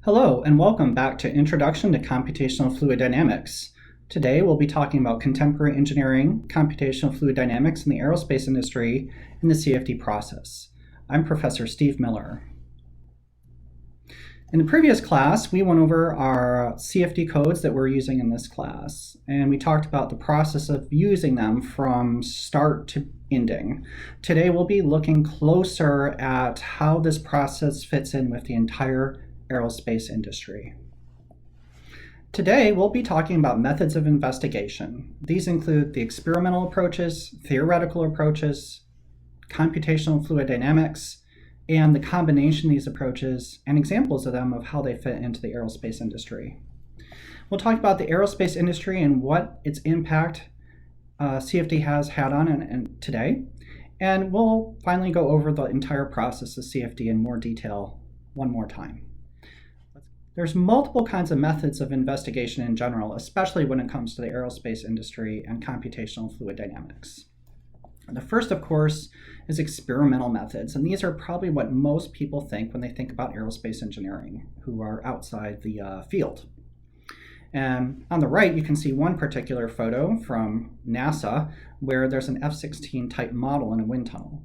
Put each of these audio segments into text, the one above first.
Hello, and welcome back to Introduction to Computational Fluid Dynamics. Today we'll be talking about contemporary engineering, computational fluid dynamics in the aerospace industry, and the CFD process. I'm Professor Steve Miller. In the previous class, we went over our CFD codes that we're using in this class, and we talked about the process of using them from start to ending. Today we'll be looking closer at how this process fits in with the entire aerospace industry. Today we'll be talking about methods of investigation. These include the experimental approaches, theoretical approaches, computational fluid dynamics, and the combination of these approaches and examples of them of how they fit into the aerospace industry. We'll talk about the aerospace industry and what its impact CFD has had on it today, and we'll finally go over the entire process of CFD in more detail one more time. There's multiple kinds of methods of investigation in general, especially when it comes to the aerospace industry and computational fluid dynamics. The first, of course, is experimental methods, and these are probably what most people think when they think about aerospace engineering, who are outside the field. And on the right, you can see one particular photo from NASA where there's an F-16 type model in a wind tunnel.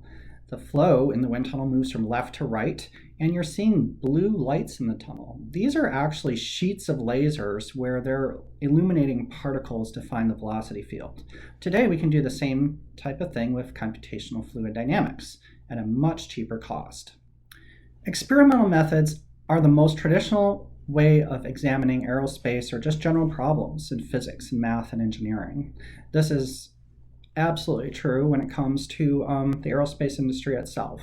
The flow in the wind tunnel moves from left to right, and you're seeing blue lights in the tunnel. These are actually sheets of lasers where they're illuminating particles to find the velocity field. Today, we can do the same type of thing with computational fluid dynamics at a much cheaper cost. Experimental methods are the most traditional way of examining aerospace or just general problems in physics and math and engineering. This is absolutely true when it comes to the aerospace industry itself.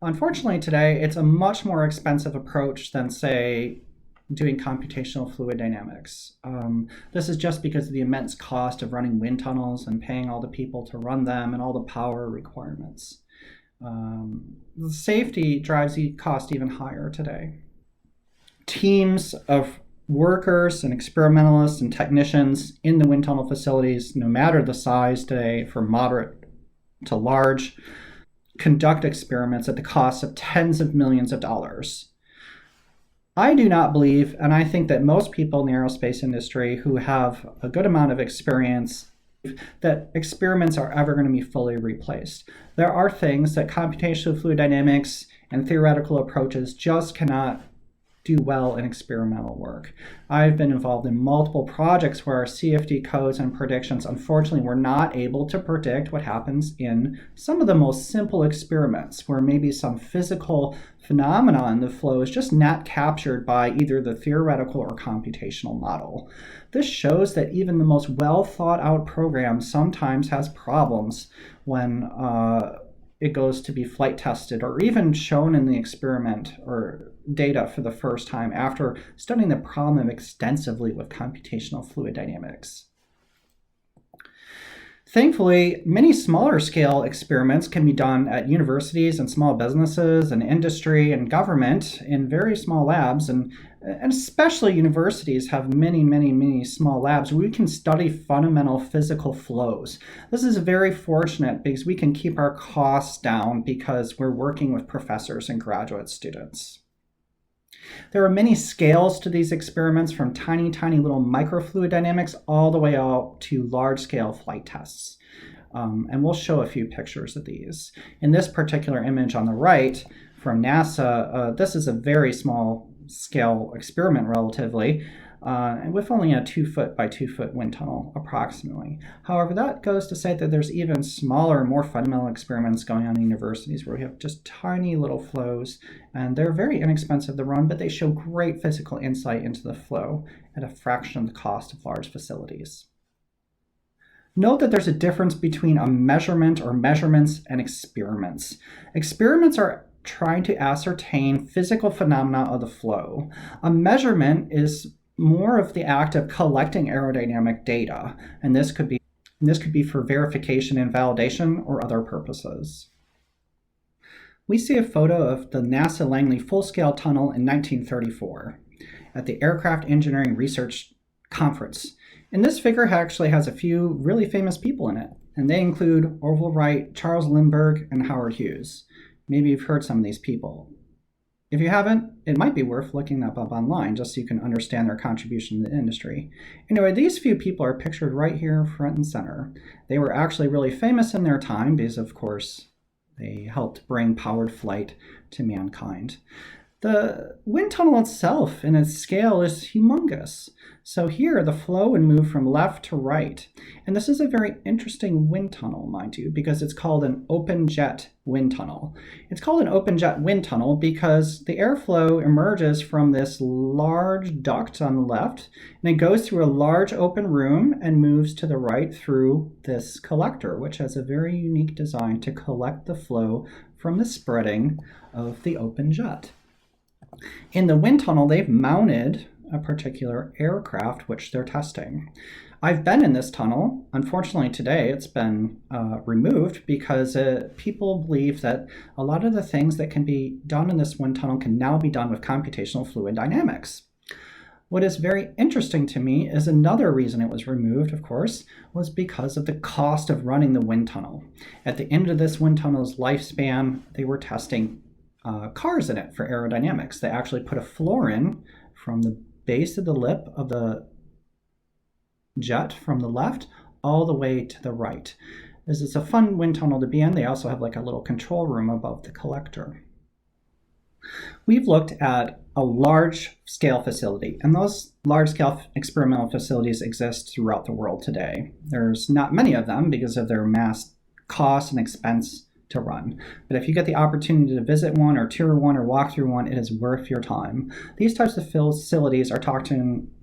Unfortunately today, it's a much more expensive approach than, say, doing computational fluid dynamics. This is just because of the immense cost of running wind tunnels and paying all the people to run them and all the power requirements. The safety drives the cost even higher today. Teams of workers and experimentalists and technicians in the wind tunnel facilities, no matter the size today, from moderate to large, conduct experiments at the cost of tens of millions of dollars. I do not believe, and I think that most people in the aerospace industry who have a good amount of experience, that experiments are ever going to be fully replaced. There are things that computational fluid dynamics and theoretical approaches just cannot do well in experimental work. I've been involved in multiple projects where our CFD codes and predictions, unfortunately, were not able to predict what happens in some of the most simple experiments, where maybe some physical phenomena in the flow is just not captured by either the theoretical or computational model. This shows that even the most well thought out program sometimes has problems when it goes to be flight tested or even shown in the experiment or data for the first time after studying the problem extensively with computational fluid dynamics. Thankfully, many smaller scale experiments can be done at universities and small businesses and industry and government in very small labs, and especially universities have many small labs where we can study fundamental physical flows. This is very fortunate because we can keep our costs down because we're working with professors and graduate students. There are many scales to these experiments, from tiny little microfluid dynamics all the way out to large-scale flight tests. And we'll show a few pictures of these. In this particular image on the right from NASA, this is a very small scale experiment relatively, and with only a 2-foot by 2-foot wind tunnel approximately. However, that goes to say that there's even smaller, more fundamental experiments going on in universities where we have just tiny little flows, and they're very inexpensive to run, but they show great physical insight into the flow at a fraction of the cost of large facilities. Note that there's a difference between a measurement or measurements and experiments. Experiments are trying to ascertain physical phenomena of the flow. A measurement is more of the act of collecting aerodynamic data, and this could be for verification and validation or other purposes. We see a photo of the NASA Langley full-scale tunnel in 1934 at the Aircraft Engineering Research Conference. And this figure actually has a few really famous people in it, and they include Orville Wright, Charles Lindbergh, and Howard Hughes. Maybe you've heard some of these people. If you haven't, it might be worth looking that up online just so you can understand their contribution to the industry. Anyway, these few people are pictured right here front and center. They were actually really famous in their time because, of course, they helped bring powered flight to mankind. The wind tunnel itself in its scale is humongous. So here the flow would move from left to right. And this is a very interesting wind tunnel, mind you, because it's called an open jet wind tunnel. It's called an open jet wind tunnel because the airflow emerges from this large duct on the left, and it goes through a large open room and moves to the right through this collector, which has a very unique design to collect the flow from the spreading of the open jet. In the wind tunnel, they've mounted a particular aircraft which they're testing. I've been in this tunnel. Unfortunately, today it's been removed because people believe that a lot of the things that can be done in this wind tunnel can now be done with computational fluid dynamics. What is very interesting to me is another reason it was removed, of course, was because of the cost of running the wind tunnel. At the end of this wind tunnel's lifespan, they were testing cars in it for aerodynamics. They actually put a floor in from the base of the lip of the jet from the left all the way to the right. This is a fun wind tunnel to be in. They also have like a little control room above the collector. We've looked at a large scale facility, and those large scale experimental facilities exist throughout the world today. There's not many of them because of their mass cost and expense to run. But if you get the opportunity to visit one or tour one or walk through one, it is worth your time. These types of facilities are talked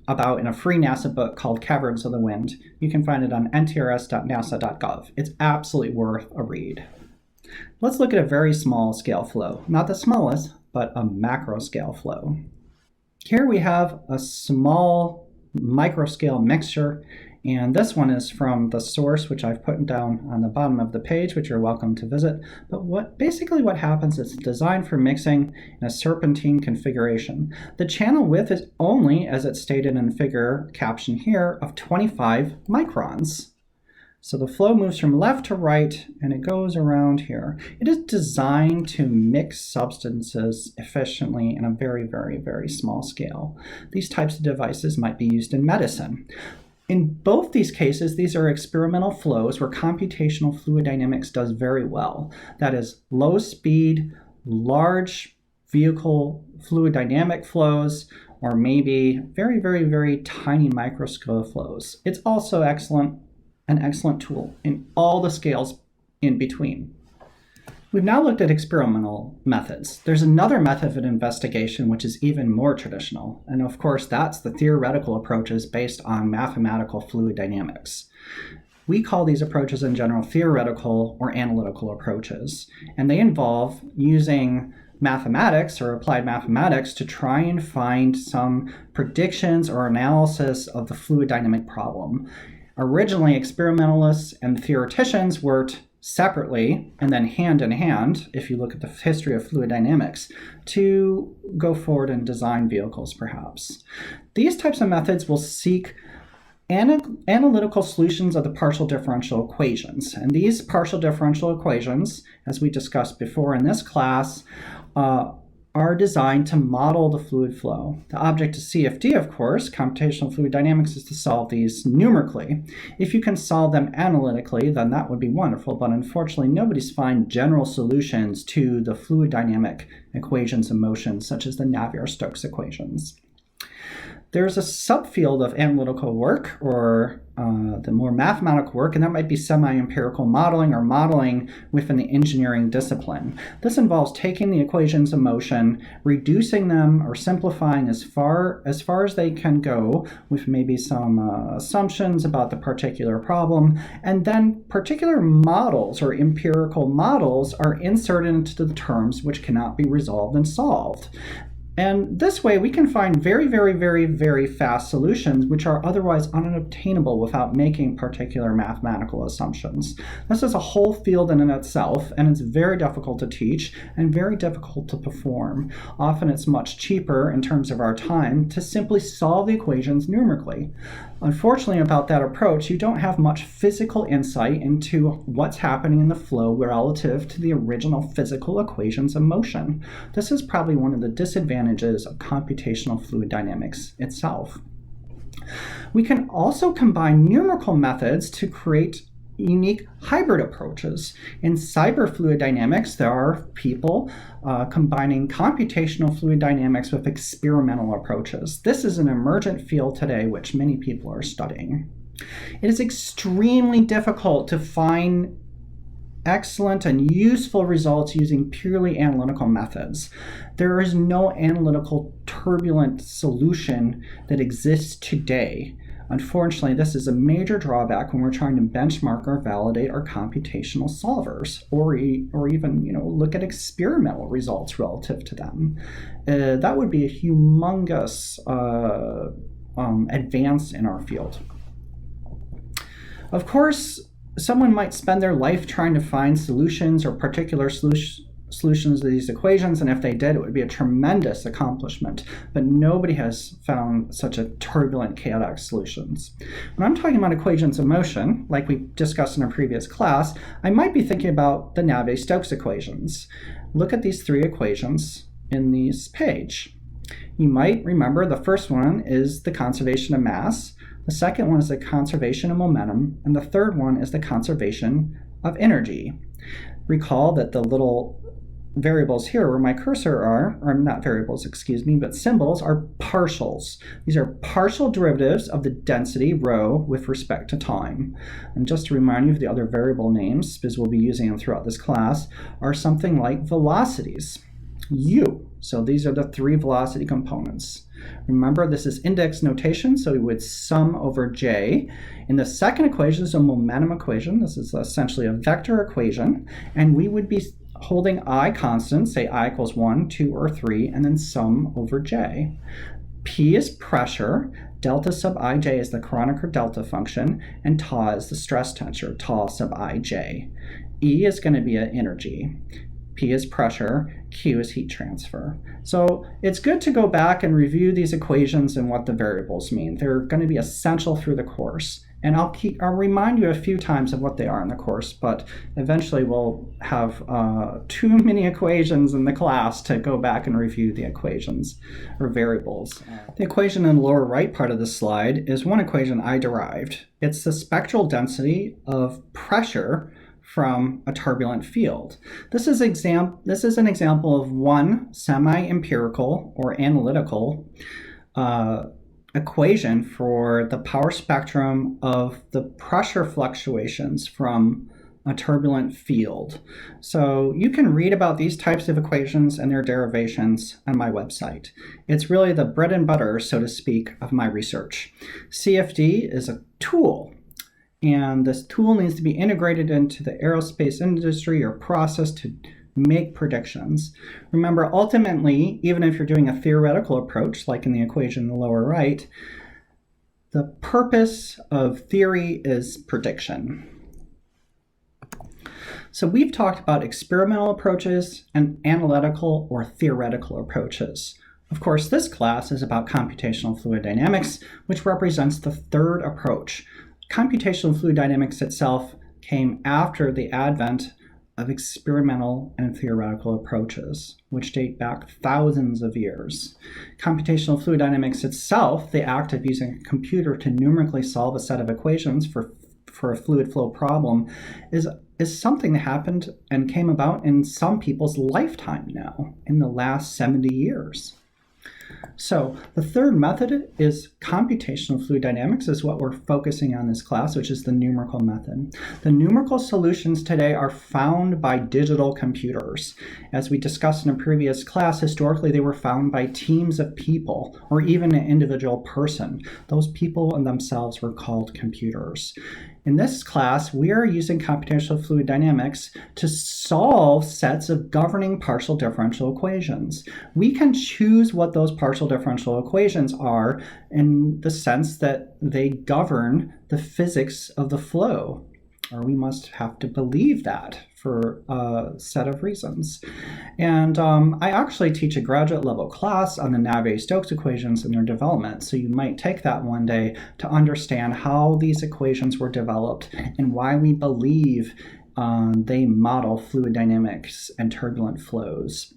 about in a free NASA book called Caverns of the Wind. You can find it on ntrs.nasa.gov. It's absolutely worth a read. Let's look at a very small scale flow. Not the smallest, but a macro scale flow. Here we have a small micro scale mixture, and this one is from the source, which I've put down on the bottom of the page, which you're welcome to visit. But basically what happens is it's designed for mixing in a serpentine configuration. The channel width is only, as it's stated in the figure caption here, of 25 microns. So the flow moves from left to right, and it goes around here. It is designed to mix substances efficiently in a very, very, very small scale. These types of devices might be used in medicine. In both these cases, these are experimental flows where computational fluid dynamics does very well. That is low speed, large vehicle fluid dynamic flows, or maybe very, very, very tiny microscale flows. It's also an excellent tool in all the scales in between. We've now looked at experimental methods. There's another method of investigation which is even more traditional, and of course that's the theoretical approaches based on mathematical fluid dynamics. We call these approaches in general theoretical or analytical approaches, and they involve using mathematics or applied mathematics to try and find some predictions or analysis of the fluid dynamic problem. Originally, experimentalists and theoreticians worked separately and then hand in hand, if you look at the history of fluid dynamics, to go forward and design vehicles, perhaps. These types of methods will seek analytical solutions of the partial differential equations. And these partial differential equations, as we discussed before in this class, are designed to model the fluid flow. The object of CFD, of course, computational fluid dynamics, is to solve these numerically. If you can solve them analytically, then that would be wonderful, but unfortunately nobody's found general solutions to the fluid dynamic equations of motion, such as the Navier-Stokes equations. There's a subfield of analytical work, or the more mathematical work, and that might be semi-empirical modeling or modeling within the engineering discipline. This involves taking the equations of motion, reducing them or simplifying as far as they can go with maybe some assumptions about the particular problem, and then particular models or empirical models are inserted into the terms which cannot be resolved and solved. And this way we can find very, very, very, very fast solutions which are otherwise unobtainable without making particular mathematical assumptions. This is a whole field in itself, and it's very difficult to teach and very difficult to perform. Often it's much cheaper in terms of our time to simply solve the equations numerically. Unfortunately, about that approach, you don't have much physical insight into what's happening in the flow relative to the original physical equations of motion. This is probably one of the disadvantages of computational fluid dynamics itself. We can also combine numerical methods to create unique hybrid approaches. In cyber fluid dynamics, there are people combining computational fluid dynamics with experimental approaches. This is an emergent field today which many people are studying. It is extremely difficult to find excellent and useful results using purely analytical methods. There is no analytical turbulent solution that exists today. Unfortunately, this is a major drawback when we're trying to benchmark or validate our computational solvers, or even look at experimental results relative to them. That would be a humongous advance in our field. Of course, someone might spend their life trying to find solutions or particular solutions to these equations, and if they did, it would be a tremendous accomplishment, but nobody has found such a turbulent, chaotic solutions. When I'm talking about equations of motion, like we discussed in a previous class, I might be thinking about the Navier-Stokes equations. Look at these three equations in this page. You might remember the first one is the conservation of mass, the second one is the conservation of momentum, and the third one is the conservation of energy. Recall that the little variables here where my cursor are not variables, excuse me, but symbols are partials. These are partial derivatives of the density rho with respect to time. And just to remind you of the other variable names, because we'll be using them throughout this class, are something like velocities, u. So these are the three velocity components. Remember, this is index notation, so we would sum over j. In the second equation is a momentum equation. This is essentially a vector equation, and we would be holding I constant, say I equals 1, 2, or 3, and then sum over j. P is pressure, delta sub ij is the Kronecker delta function, and tau is the stress tensor, tau sub ij. E is going to be an energy. P is pressure, Q is heat transfer. So it's good to go back and review these equations and what the variables mean. They're going to be essential through the course. And I'll remind you a few times of what they are in the course, but eventually we'll have too many equations in the class to go back and review the equations or variables. The equation in the lower right part of the slide is one equation I derived. It's the spectral density of pressure from a turbulent field. This is an example of one semi-empirical or analytical equation for the power spectrum of the pressure fluctuations from a turbulent field. So you can read about these types of equations and their derivations on my website. It's really the bread and butter, so to speak, of my research. CFD is a tool, and this tool needs to be integrated into the aerospace industry or process to make predictions. Remember, ultimately, even if you're doing a theoretical approach, like in the equation in the lower right, the purpose of theory is prediction. So we've talked about experimental approaches and analytical or theoretical approaches. Of course, this class is about computational fluid dynamics, which represents the third approach. Computational fluid dynamics itself came after the advent of experimental and theoretical approaches, which date back thousands of years. Computational fluid dynamics itself, the act of using a computer to numerically solve a set of equations for a fluid flow problem, is something that happened and came about in some people's lifetime now, in the last 70 years. So the third method is computational fluid dynamics, is what we're focusing on this class, which is the numerical method. The numerical solutions today are found by digital computers. As we discussed in a previous class, historically they were found by teams of people or even an individual person. Those people in themselves were called computers. In this class, we are using computational fluid dynamics to solve sets of governing partial differential equations. We can choose what those partial differential equations are in the sense that they govern the physics of the flow, or we must have to believe that for a set of reasons. And I actually teach a graduate level class on the Navier-Stokes equations and their development, so you might take that one day to understand how these equations were developed and why we believe they model fluid dynamics and turbulent flows.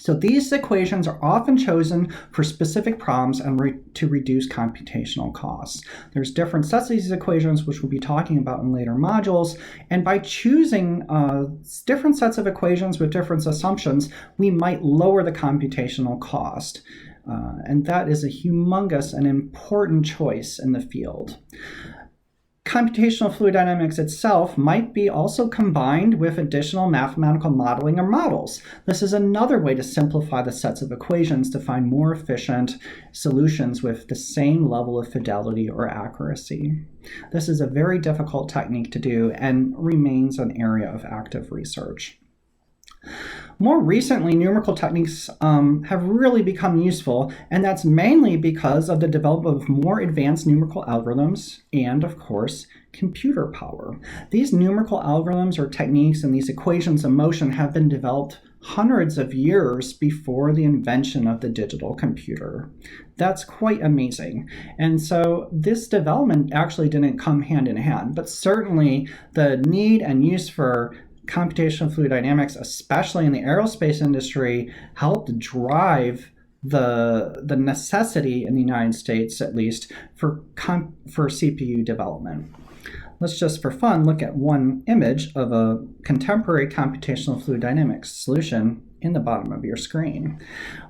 So these equations are often chosen for specific problems and to reduce computational costs. There's different sets of these equations, which we'll be talking about in later modules. And by choosing different sets of equations with different assumptions, we might lower the computational cost. And that is a humongous and important choice in the field. Computational fluid dynamics itself might be also combined with additional mathematical modeling or models. This is another way to simplify the sets of equations to find more efficient solutions with the same level of fidelity or accuracy. This is a very difficult technique to do and remains an area of active research. More recently, numerical techniques have really become useful, and that's mainly because of the development of more advanced numerical algorithms and, of course, computer power. These numerical algorithms or techniques and these equations of motion have been developed hundreds of years before the invention of the digital computer. That's quite amazing. And so this development actually didn't come hand in hand, but certainly the need and use for computational fluid dynamics, especially in the aerospace industry, helped drive the necessity in the United States, at least, for CPU development. Let's just, for fun, look at one image of a contemporary computational fluid dynamics solution in the bottom of your screen.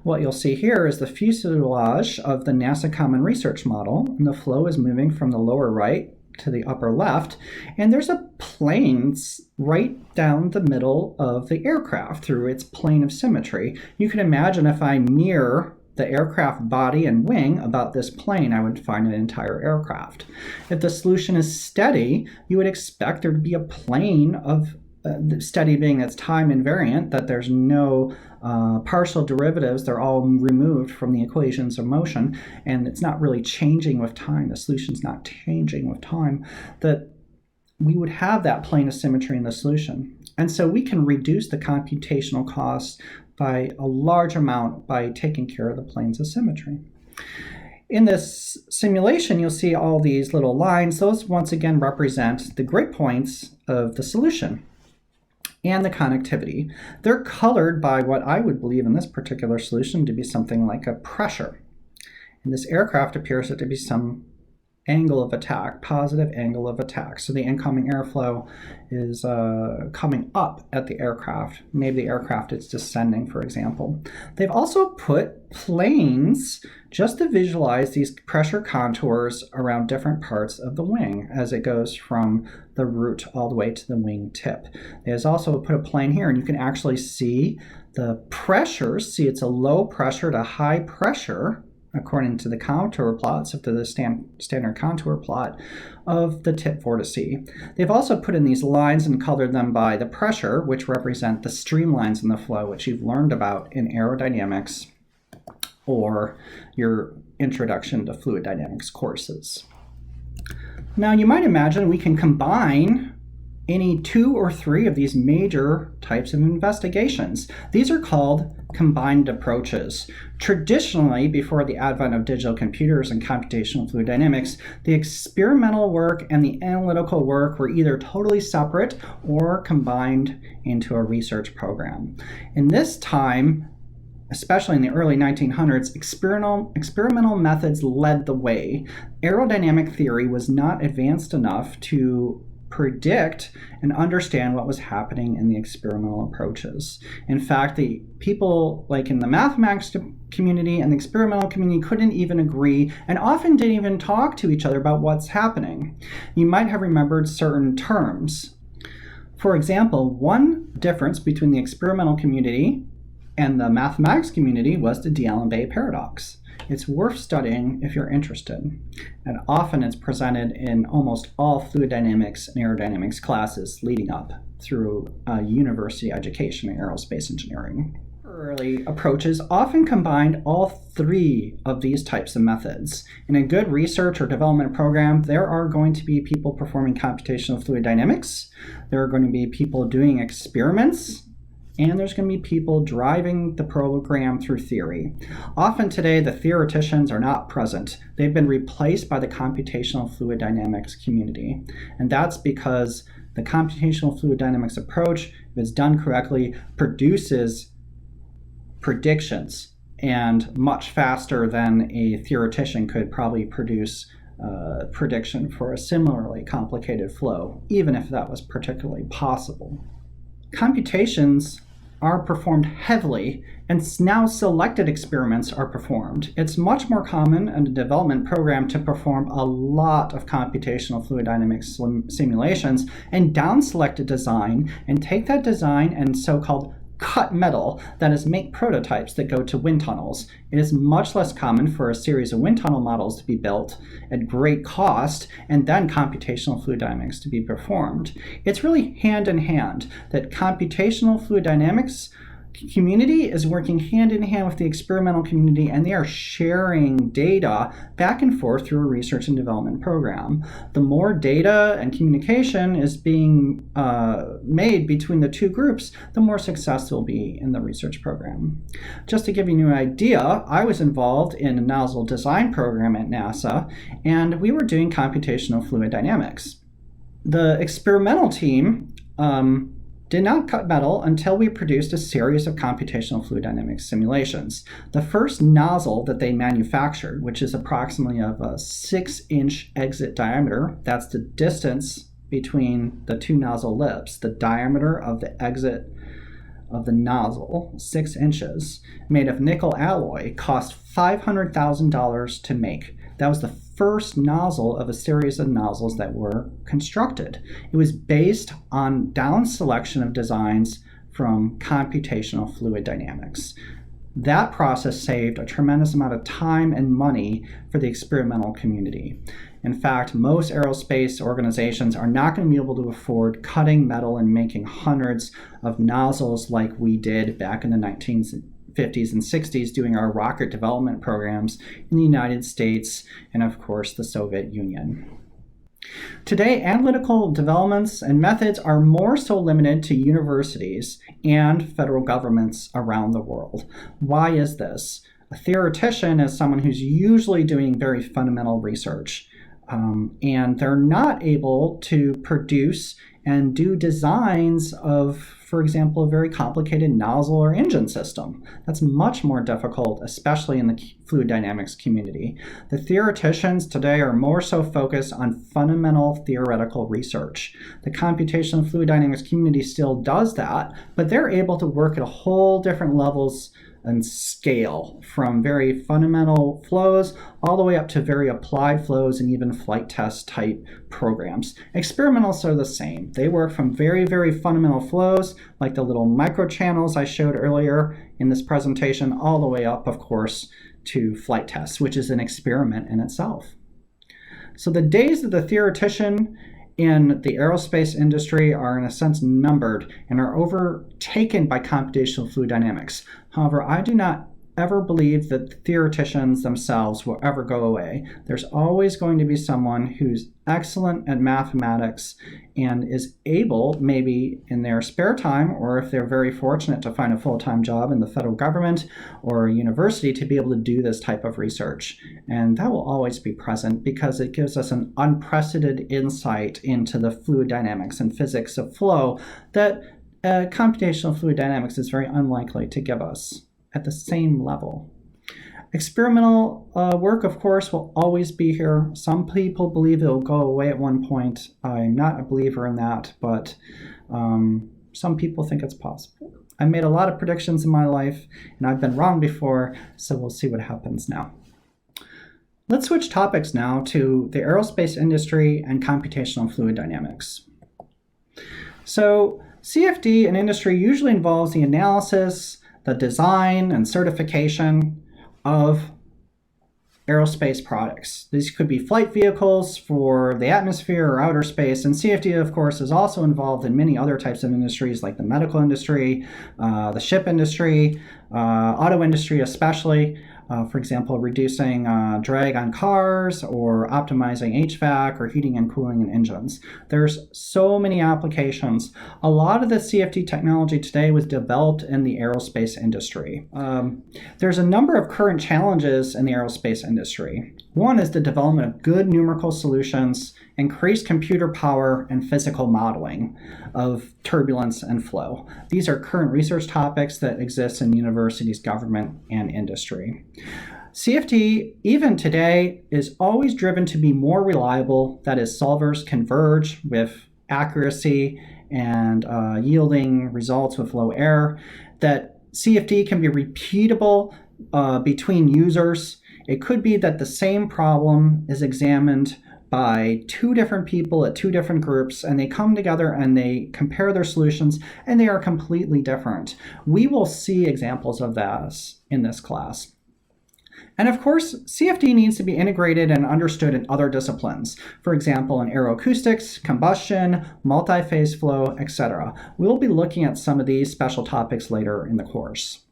What you'll see here is the fuselage of the NASA Common Research Model, and the flow is moving from the lower right to the upper left, and there's a plane right down the middle of the aircraft through its plane of symmetry. You can imagine if I mirror the aircraft body and wing about this plane, I would find an entire aircraft. If the solution is steady, you would expect there to be a plane of steady being its time invariant, that there's no partial derivatives, they're all removed from the equations of motion, and it's not really changing with time, the solution's not changing with time, that we would have that plane of symmetry in the solution. And so we can reduce the computational costs by a large amount by taking care of the planes of symmetry. In this simulation, you'll see all these little lines. Those once again represent the grid points of the solution and the connectivity. They're colored by what I would believe in this particular solution to be something like a pressure. And this aircraft appears to be some angle of attack, positive angle of attack. So the incoming airflow is coming up at the aircraft. Maybe the aircraft is descending, for example. They've also put planes just to visualize these pressure contours around different parts of the wing as it goes from the root all the way to the wing tip. There's also put a plane here, and you can actually see the pressures. See, it's a low pressure to high pressure according to the contour plots, if to the standard contour plot of the tip vortice. They've also put in these lines and colored them by the pressure, which represent the streamlines in the flow, which you've learned about in aerodynamics or your introduction to fluid dynamics courses. Now you might imagine we can combine any 2 or 3 of these major types of investigations. These are called combined approaches. Traditionally, before the advent of digital computers and computational fluid dynamics, the experimental work and the analytical work were either totally separate or combined into a research program. In this time, especially in the early 1900s, experimental methods led the way. Aerodynamic theory was not advanced enough to predict and understand what was happening in the experimental approaches. In fact, the people like in the mathematics community and the experimental community couldn't even agree and often didn't even talk to each other about what's happening. You might have remembered certain terms. For example, one difference between the experimental community and the mathematics community was the D'Alembert paradox. It's worth studying if you're interested, and often it's presented in almost all fluid dynamics and aerodynamics classes leading up through university education in aerospace engineering. Early approaches often combine all three of these types of methods. In a good research or development program, there are going to be people performing computational fluid dynamics, there are going to be people doing experiments, and there's going to be people driving the program through theory. Often today, the theoreticians are not present. They've been replaced by the computational fluid dynamics community. And that's because the computational fluid dynamics approach, if it's done correctly, produces predictions, and much faster than a theoretician could probably produce a prediction for a similarly complicated flow, even if that was particularly possible. Computations are performed heavily, and now selected experiments are performed. It's much more common in a development program to perform a lot of computational fluid dynamics simulations and down-select a design and take that design and so-called cut metal, that is, make prototypes that go to wind tunnels. It is much less common for a series of wind tunnel models to be built at great cost and then computational fluid dynamics to be performed. It's really hand in hand that computational fluid dynamics community is working hand in hand with the experimental community, and they are sharing data back and forth through a research and development program. The more data and communication is being made between the two groups, the more success there will be in the research program. Just to give you an idea, I was involved in a nozzle design program at NASA, and we were doing computational fluid dynamics. The experimental team did not cut metal until we produced a series of computational fluid dynamics simulations. The first nozzle that they manufactured, which is approximately of a 6-inch exit diameter, that's the distance between the two nozzle lips, the diameter of the exit of the nozzle, 6 inches, made of nickel alloy, cost $500,000 to make. That was the first nozzle of a series of nozzles that were constructed. It was based on down selection of designs from computational fluid dynamics. That process saved a tremendous amount of time and money for the experimental community. In fact, most aerospace organizations are not going to be able to afford cutting metal and making hundreds of nozzles like we did back in the 1950s and 60s doing our rocket development programs in the United States and, of course, the Soviet Union. Today, analytical developments and methods are more so limited to universities and federal governments around the world. Why is this? A theoretician is someone who's usually doing very fundamental research, and they're not able to produce and do designs of, for example, a very complicated nozzle or engine system. That's much more difficult, especially in the fluid dynamics community. The theoreticians today are more so focused on fundamental theoretical research. The computational fluid dynamics community still does that, but they're able to work at a whole different levels and scale, from very fundamental flows all the way up to very applied flows and even flight test type programs. Experimentals are the same. They work from very, very fundamental flows, like the little microchannels I showed earlier in this presentation, all the way up, of course, to flight tests, which is an experiment in itself. So the days of the theoretician in the aerospace industry are in a sense numbered and are overtaken by computational fluid dynamics. However, I do not ever believe that the theoreticians themselves will ever go away. There's always going to be someone who's excellent at mathematics and is able, maybe in their spare time, or if they're very fortunate to find a full-time job in the federal government or a university, to be able to do this type of research. And that will always be present because it gives us an unprecedented insight into the fluid dynamics and physics of flow that computational fluid dynamics is very unlikely to give us at the same level. Experimental work, of course, will always be here. Some people believe it'll go away at one point. I'm not a believer in that, but some people think it's possible. I made a lot of predictions in my life, and I've been wrong before, so we'll see what happens now. Let's switch topics now to the aerospace industry and computational fluid dynamics. So CFD in industry usually involves the analysis, the design and certification of aerospace products. These could be flight vehicles for the atmosphere or outer space, and CFD, of course, is also involved in many other types of industries like the medical industry, the ship industry, auto industry especially. For example, reducing drag on cars or optimizing HVAC or heating and cooling in engines. There's so many applications. A lot of the CFD technology today was developed in the aerospace industry. There's a number of current challenges in the aerospace industry. One is the development of good numerical solutions, increased computer power, and physical modeling of turbulence and flow. These are current research topics that exist in universities, government, and industry. CFD, even today, is always driven to be more reliable. That is, solvers converge with accuracy and yielding results with low error. That CFD can be repeatable between users. It could be that the same problem is examined by two different people at two different groups, and they come together and they compare their solutions, and they are completely different. We will see examples of that in this class. And of course, CFD needs to be integrated and understood in other disciplines. For example, in aeroacoustics, combustion, multi-phase flow, etc. We'll be looking at some of these special topics later in the course.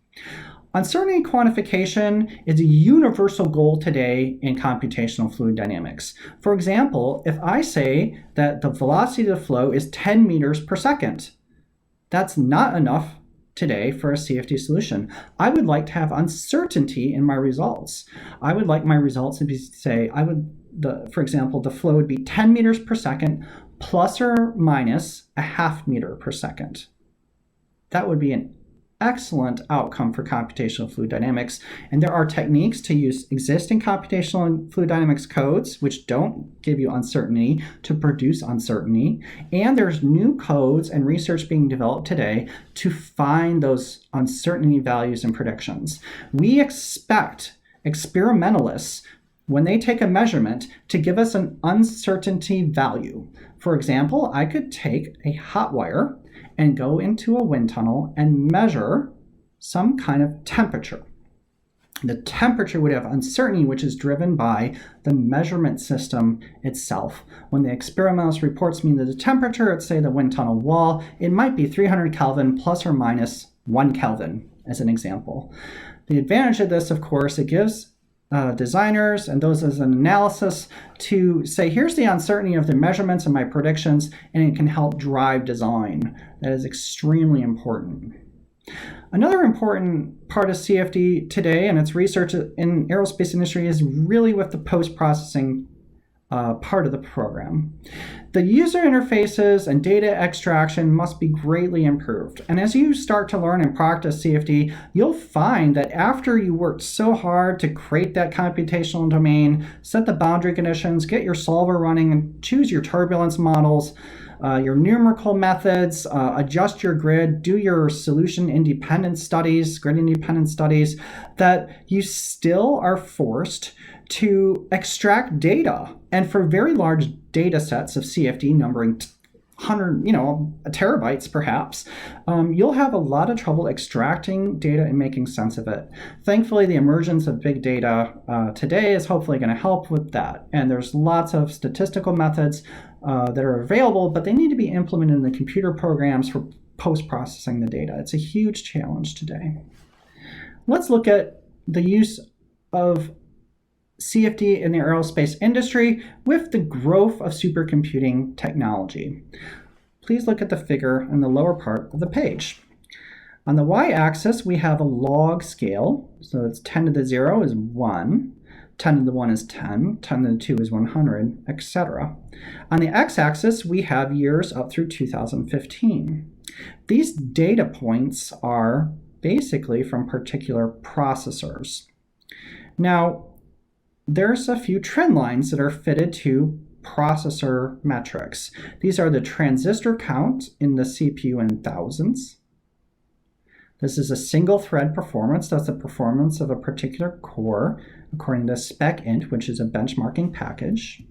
Uncertainty quantification is a universal goal today in computational fluid dynamics. For example, if I say that the velocity of the flow is 10 meters per second, that's not enough today for a CFD solution. I would like to have uncertainty in my results. I would like my results to be, say, for example, the flow would be 10 meters per second plus or minus a half meter per second. That would be an excellent outcome for computational fluid dynamics. And there are techniques to use existing computational and fluid dynamics codes, which don't give you uncertainty, to produce uncertainty. And there's new codes and research being developed today to find those uncertainty values and predictions. We expect experimentalists, when they take a measurement, to give us an uncertainty value. For example, I could take a hot wire and go into a wind tunnel and measure some kind of temperature. The temperature would have uncertainty, which is driven by the measurement system itself. When the experimentalist reports me the temperature at, say, the wind tunnel wall, it might be 300 Kelvin plus or minus 1 Kelvin, as an example. The advantage of this, of course, it gives designers and those as an analysis to say, here's the uncertainty of the measurements and my predictions, and it can help drive design. That is extremely important. Another important part of CFD today and its research in aerospace industry is really with the post-processing part of the program. The user interfaces and data extraction must be greatly improved. And as you start to learn and practice CFD, you'll find that after you worked so hard to create that computational domain, set the boundary conditions, get your solver running, and choose your turbulence models, your numerical methods, adjust your grid, do your solution independent studies, grid independent studies, that you still are forced to extract data. And for very large data sets of CFD numbering 100, terabytes perhaps, you'll have a lot of trouble extracting data and making sense of it. Thankfully, the emergence of big data today is hopefully going to help with that. And there's lots of statistical methods that are available, but they need to be implemented in the computer programs for post-processing the data. It's a huge challenge today. Let's look at the use of CFD in the aerospace industry with the growth of supercomputing technology. Please look at the figure in the lower part of the page. On the y-axis, we have a log scale. So it's 10 to the 0 is 1, 10 to the 1 is 10, 10 to the 2 is 100, etc. On the x-axis, we have years up through 2015. These data points are basically from particular processors. Now, there's a few trend lines that are fitted to processor metrics. These are the transistor count in the CPU in thousands. This is a single thread performance. That's the performance of a particular core according to SpecInt, which is a benchmarking package.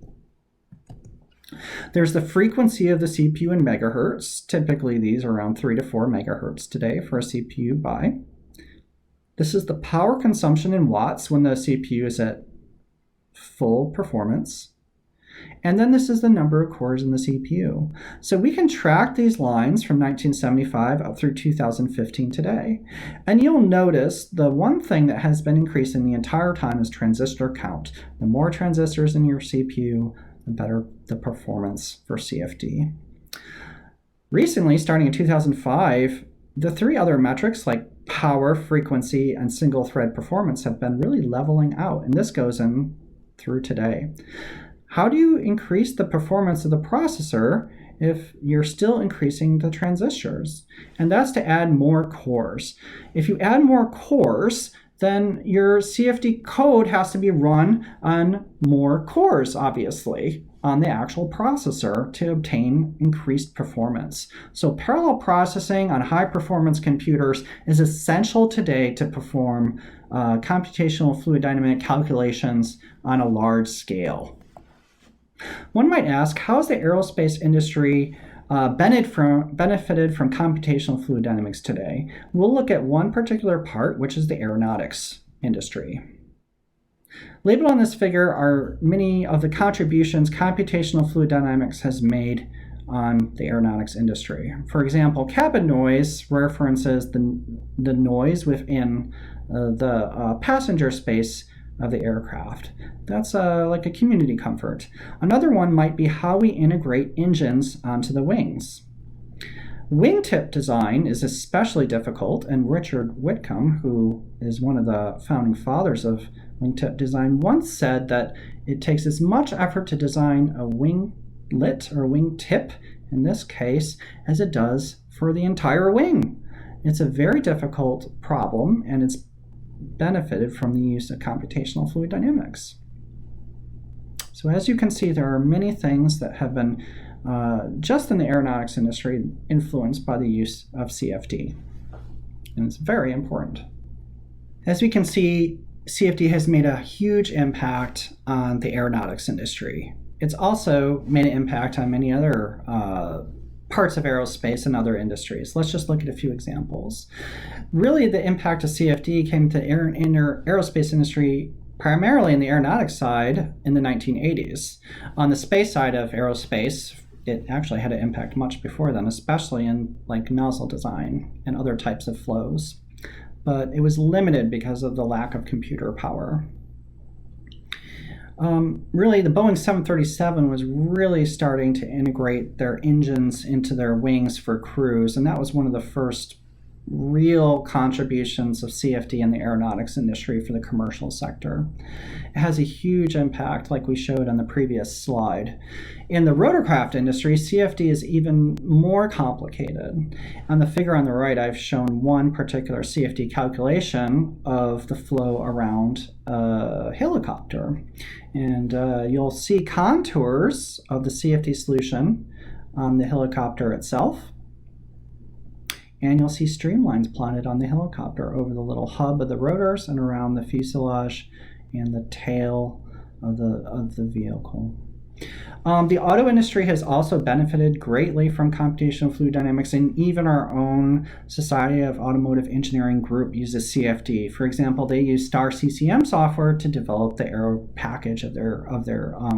There's the frequency of the CPU in megahertz. Typically, these are around 3 to 4 megahertz today for a CPU buy. This is the power consumption in watts when the CPU is at full performance. And then this is the number of cores in the CPU. So we can track these lines from 1975 up through 2015 today. And you'll notice the one thing that has been increasing the entire time is transistor count. The more transistors in your CPU, the better the performance for CFD. Recently, starting in 2005, the three other metrics like power, frequency, and single thread performance have been really leveling out, and this goes in through today. How do you increase the performance of the processor if you're still increasing the transistors? And that's to add more cores. If you add more cores, then your CFD code has to be run on more cores, obviously, on the actual processor to obtain increased performance. So parallel processing on high-performance computers is essential today to perform computational fluid dynamic calculations on a large scale. One might ask, how has the aerospace industry benefited from computational fluid dynamics today? We'll look at one particular part, which is the aeronautics industry. Labeled on this figure are many of the contributions computational fluid dynamics has made on the aeronautics industry. For example, cabin noise references the noise within the passenger space of the aircraft. That's like a community comfort. Another one might be how we integrate engines onto the wings. Wingtip design is especially difficult, and Richard Whitcomb, who is one of the founding fathers of wingtip design, once said that it takes as much effort to design a winglet or wingtip in this case as it does for the entire wing. It's a very difficult problem, and it's benefited from the use of computational fluid dynamics. So as you can see, there are many things that have been just in the aeronautics industry influenced by the use of CFD, and it's very important. As we can see, CFD has made a huge impact on the aeronautics industry. It's also made an impact on many other parts of aerospace and other industries. Let's just look at a few examples. Really, the impact of CFD came to the aerospace industry primarily in the aeronautics side in the 1980s. On the space side of aerospace, it actually had an impact much before then, especially in like nozzle design and other types of flows. But it was limited because of the lack of computer power. Really, the Boeing 737 was really starting to integrate their engines into their wings for crews, and that was one of the first real contributions of CFD in the aeronautics industry for the commercial sector. It has a huge impact, like we showed on the previous slide. In the rotorcraft industry, CFD is even more complicated. On the figure on the right, I've shown one particular CFD calculation of the flow around a helicopter. And you'll see contours of the CFD solution on the helicopter itself. And you'll see streamlines plotted on the helicopter over the little hub of the rotors and around the fuselage and the tail of the vehicle. The auto industry has also benefited greatly from computational fluid dynamics, and even our own Society of Automotive Engineering group uses CFD. For example, they use Star CCM software to develop the aero package of their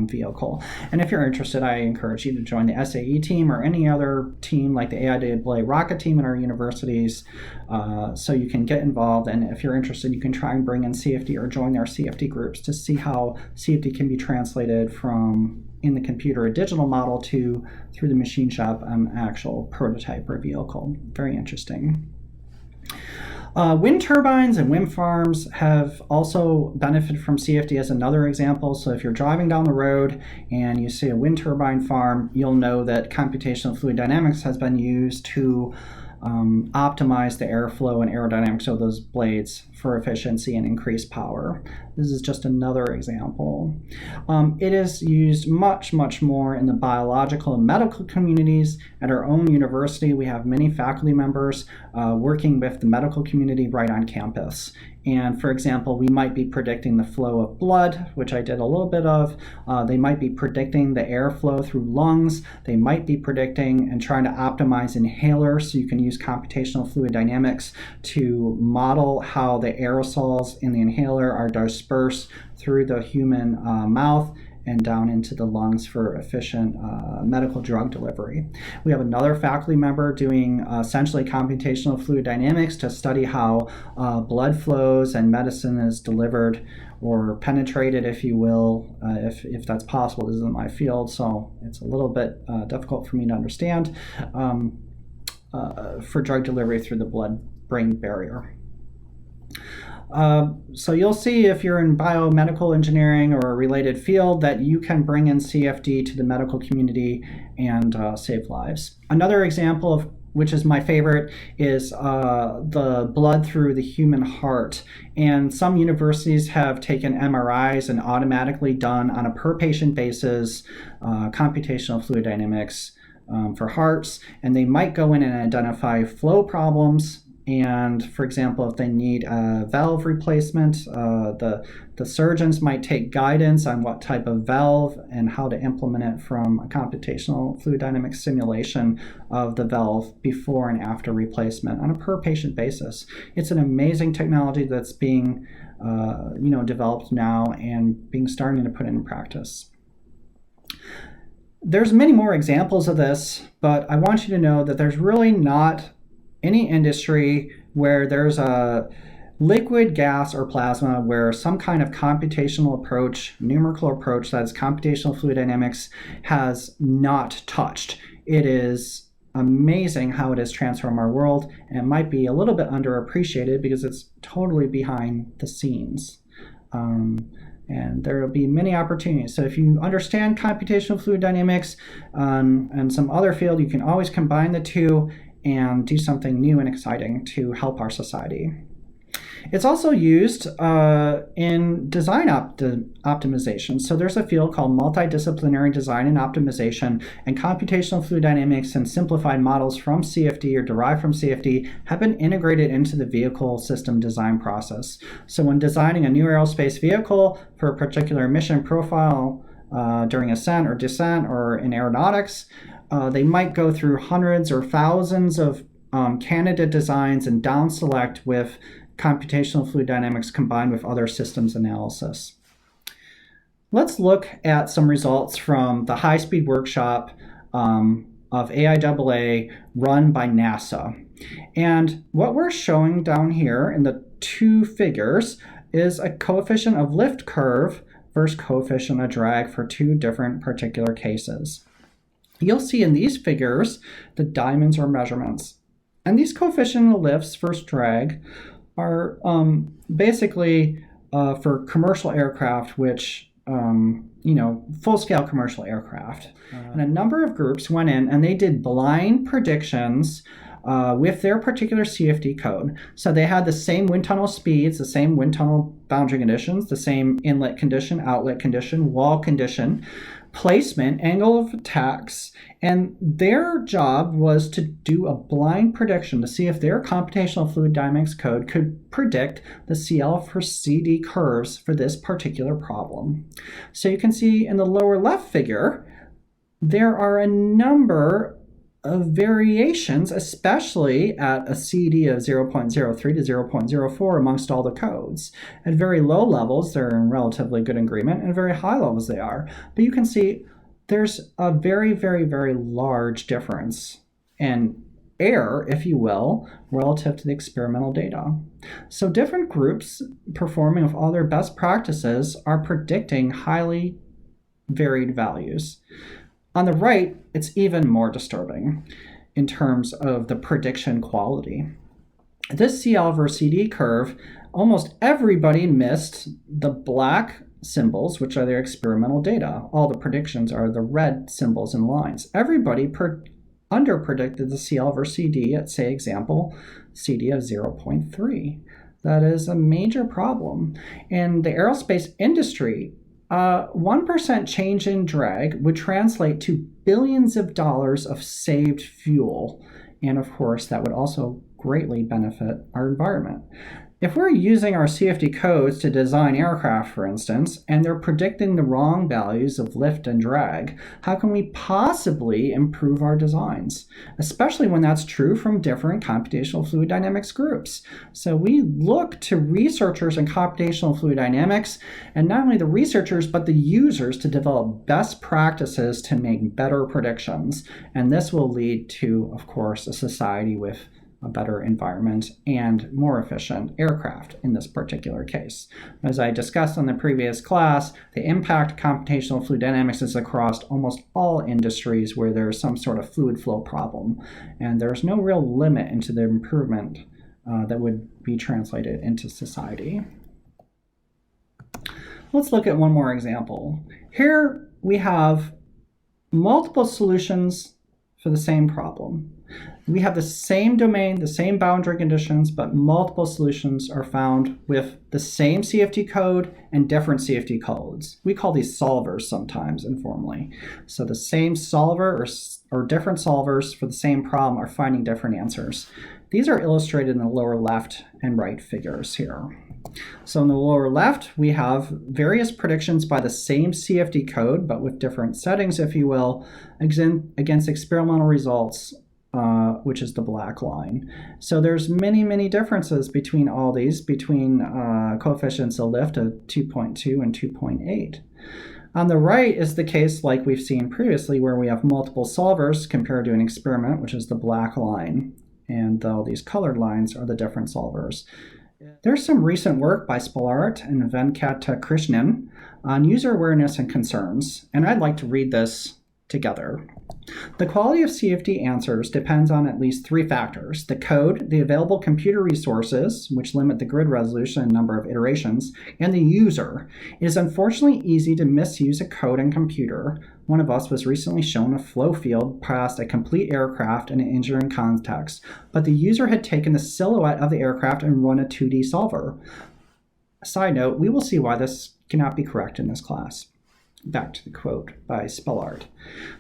vehicle. And if you're interested, I encourage you to join the SAE team or any other team like the AIAA rocket team in our universities, so you can get involved. And if you're interested, you can try and bring in CFD or join our CFD groups to see how CFD can be translated from in the computer a digital model to through the machine shop actual prototype or vehicle. Very interesting. Wind turbines and wind farms have also benefited from CFD as another example. So if you're driving down the road and you see a wind turbine farm, you'll know that computational fluid dynamics has been used to optimize the airflow and aerodynamics of those blades for efficiency and increased power. This is just another example. It is used much, much more in the biological and medical communities. At our own university, we have many faculty members working with the medical community right on campus. And for example, we might be predicting the flow of blood, which I did a little bit of. They might be predicting the airflow through lungs. They might be predicting and trying to optimize inhalers, so you can use computational fluid dynamics to model how the aerosols in the inhaler are dispersed through the human mouth and down into the lungs for efficient medical drug delivery. We have another faculty member doing essentially computational fluid dynamics to study how blood flows and medicine is delivered or penetrated, if you will, if that's possible. This isn't my field, so it's a little bit difficult for me to understand, for drug delivery through the blood-brain barrier. So you'll see if you're in biomedical engineering or a related field that you can bring in CFD to the medical community and save lives. Another example of which is my favorite, is the blood through the human heart. And some universities have taken MRIs and automatically done on a per patient basis computational fluid dynamics for hearts, and they might go in and identify flow problems. And for example, if they need a valve replacement, the surgeons might take guidance on what type of valve and how to implement it from a computational fluid dynamics simulation of the valve before and after replacement on a per patient basis. It's an amazing technology that's being developed now and being starting to put into practice. There's many more examples of this, but I want you to know that there's really not any industry where there's a liquid, gas, or plasma where some kind of computational approach, numerical approach, that is computational fluid dynamics, has not touched. It is amazing how it has transformed our world, and it might be a little bit underappreciated because it's totally behind the scenes. And there will be many opportunities. So if you understand computational fluid dynamics and some other field, you can always combine the two and do something new and exciting to help our society. It's also used in design optimization. So there's a field called multidisciplinary design and optimization, and computational fluid dynamics and simplified models from CFD or derived from CFD have been integrated into the vehicle system design process. So when designing a new aerospace vehicle for a particular mission profile during ascent or descent or in aeronautics, they might go through hundreds or thousands of candidate designs and down select with computational fluid dynamics combined with other systems analysis. Let's look at some results from the high-speed workshop of AIAA run by NASA. And what we're showing down here in the two figures is a coefficient of lift curve versus coefficient of drag for two different particular cases. You'll see in these figures the diamonds are measurements. And these coefficient of lifts versus drag are basically for commercial aircraft, which, full-scale commercial aircraft. And a number of groups went in and they did blind predictions with their particular CFD code. So they had the same wind tunnel speeds, the same wind tunnel boundary conditions, the same inlet condition, outlet condition, wall condition, placement, angle of attacks, and their job was to do a blind prediction to see if their computational fluid dynamics code could predict the CL for CD curves for this particular problem. So you can see in the lower left figure, there are a number of variations, especially at a CD of 0.03 to 0.04 amongst all the codes. At very low levels, they're in relatively good agreement, and at very high levels they are. But you can see there's a very, very, very large difference in error, if you will, relative to the experimental data. So different groups performing with all their best practices are predicting highly varied values. On the right, it's even more disturbing in terms of the prediction quality. This CL over CD curve, almost everybody missed the black symbols, which are their experimental data. All the predictions are the red symbols and lines. Everybody under-predicted the CL over CD at, say, example, CD of 0.3. That is a major problem. In the aerospace industry, 1% change in drag would translate to billions of dollars of saved fuel. And of course, that would also greatly benefit our environment. If we're using our CFD codes to design aircraft, for instance, and they're predicting the wrong values of lift and drag, how can we possibly improve our designs? Especially when that's true from different computational fluid dynamics groups. So we look to researchers in computational fluid dynamics, and not only the researchers, but the users to develop best practices to make better predictions. And this will lead to, of course, a society with a better environment and more efficient aircraft in this particular case. As I discussed in the previous class, the impact of computational fluid dynamics is across almost all industries where there's some sort of fluid flow problem, and there's no real limit into the improvement that would be translated into society. Let's look at one more example. Here we have multiple solutions for the same problem. We have the same domain, the same boundary conditions, but multiple solutions are found with the same CFD code and different CFD codes. We call these solvers sometimes informally. So the same solver or different solvers for the same problem are finding different answers. These are illustrated in the lower left and right figures here. So in the lower left, we have various predictions by the same CFD code, but with different settings, if you will, against experimental results, which is the black line. So there's many differences between all these, between coefficients of lift of 2.2 and 2.8. On the right is the case like we've seen previously, where we have multiple solvers compared to an experiment, which is the black line. And all these colored lines are the different solvers. There's some recent work by Spallart and Venkatakrishnan on user awareness and concerns, and I'd like to read this together. The quality of CFD answers depends on at least three factors: the code, the available computer resources, which limit the grid resolution and number of iterations, and the user. It is unfortunately easy to misuse a code and computer. One of us was recently shown a flow field past a complete aircraft in an engineering context, but the user had taken the silhouette of the aircraft and run a 2D solver. Side note, we will see why this cannot be correct in this class. Back to the quote by Spallart.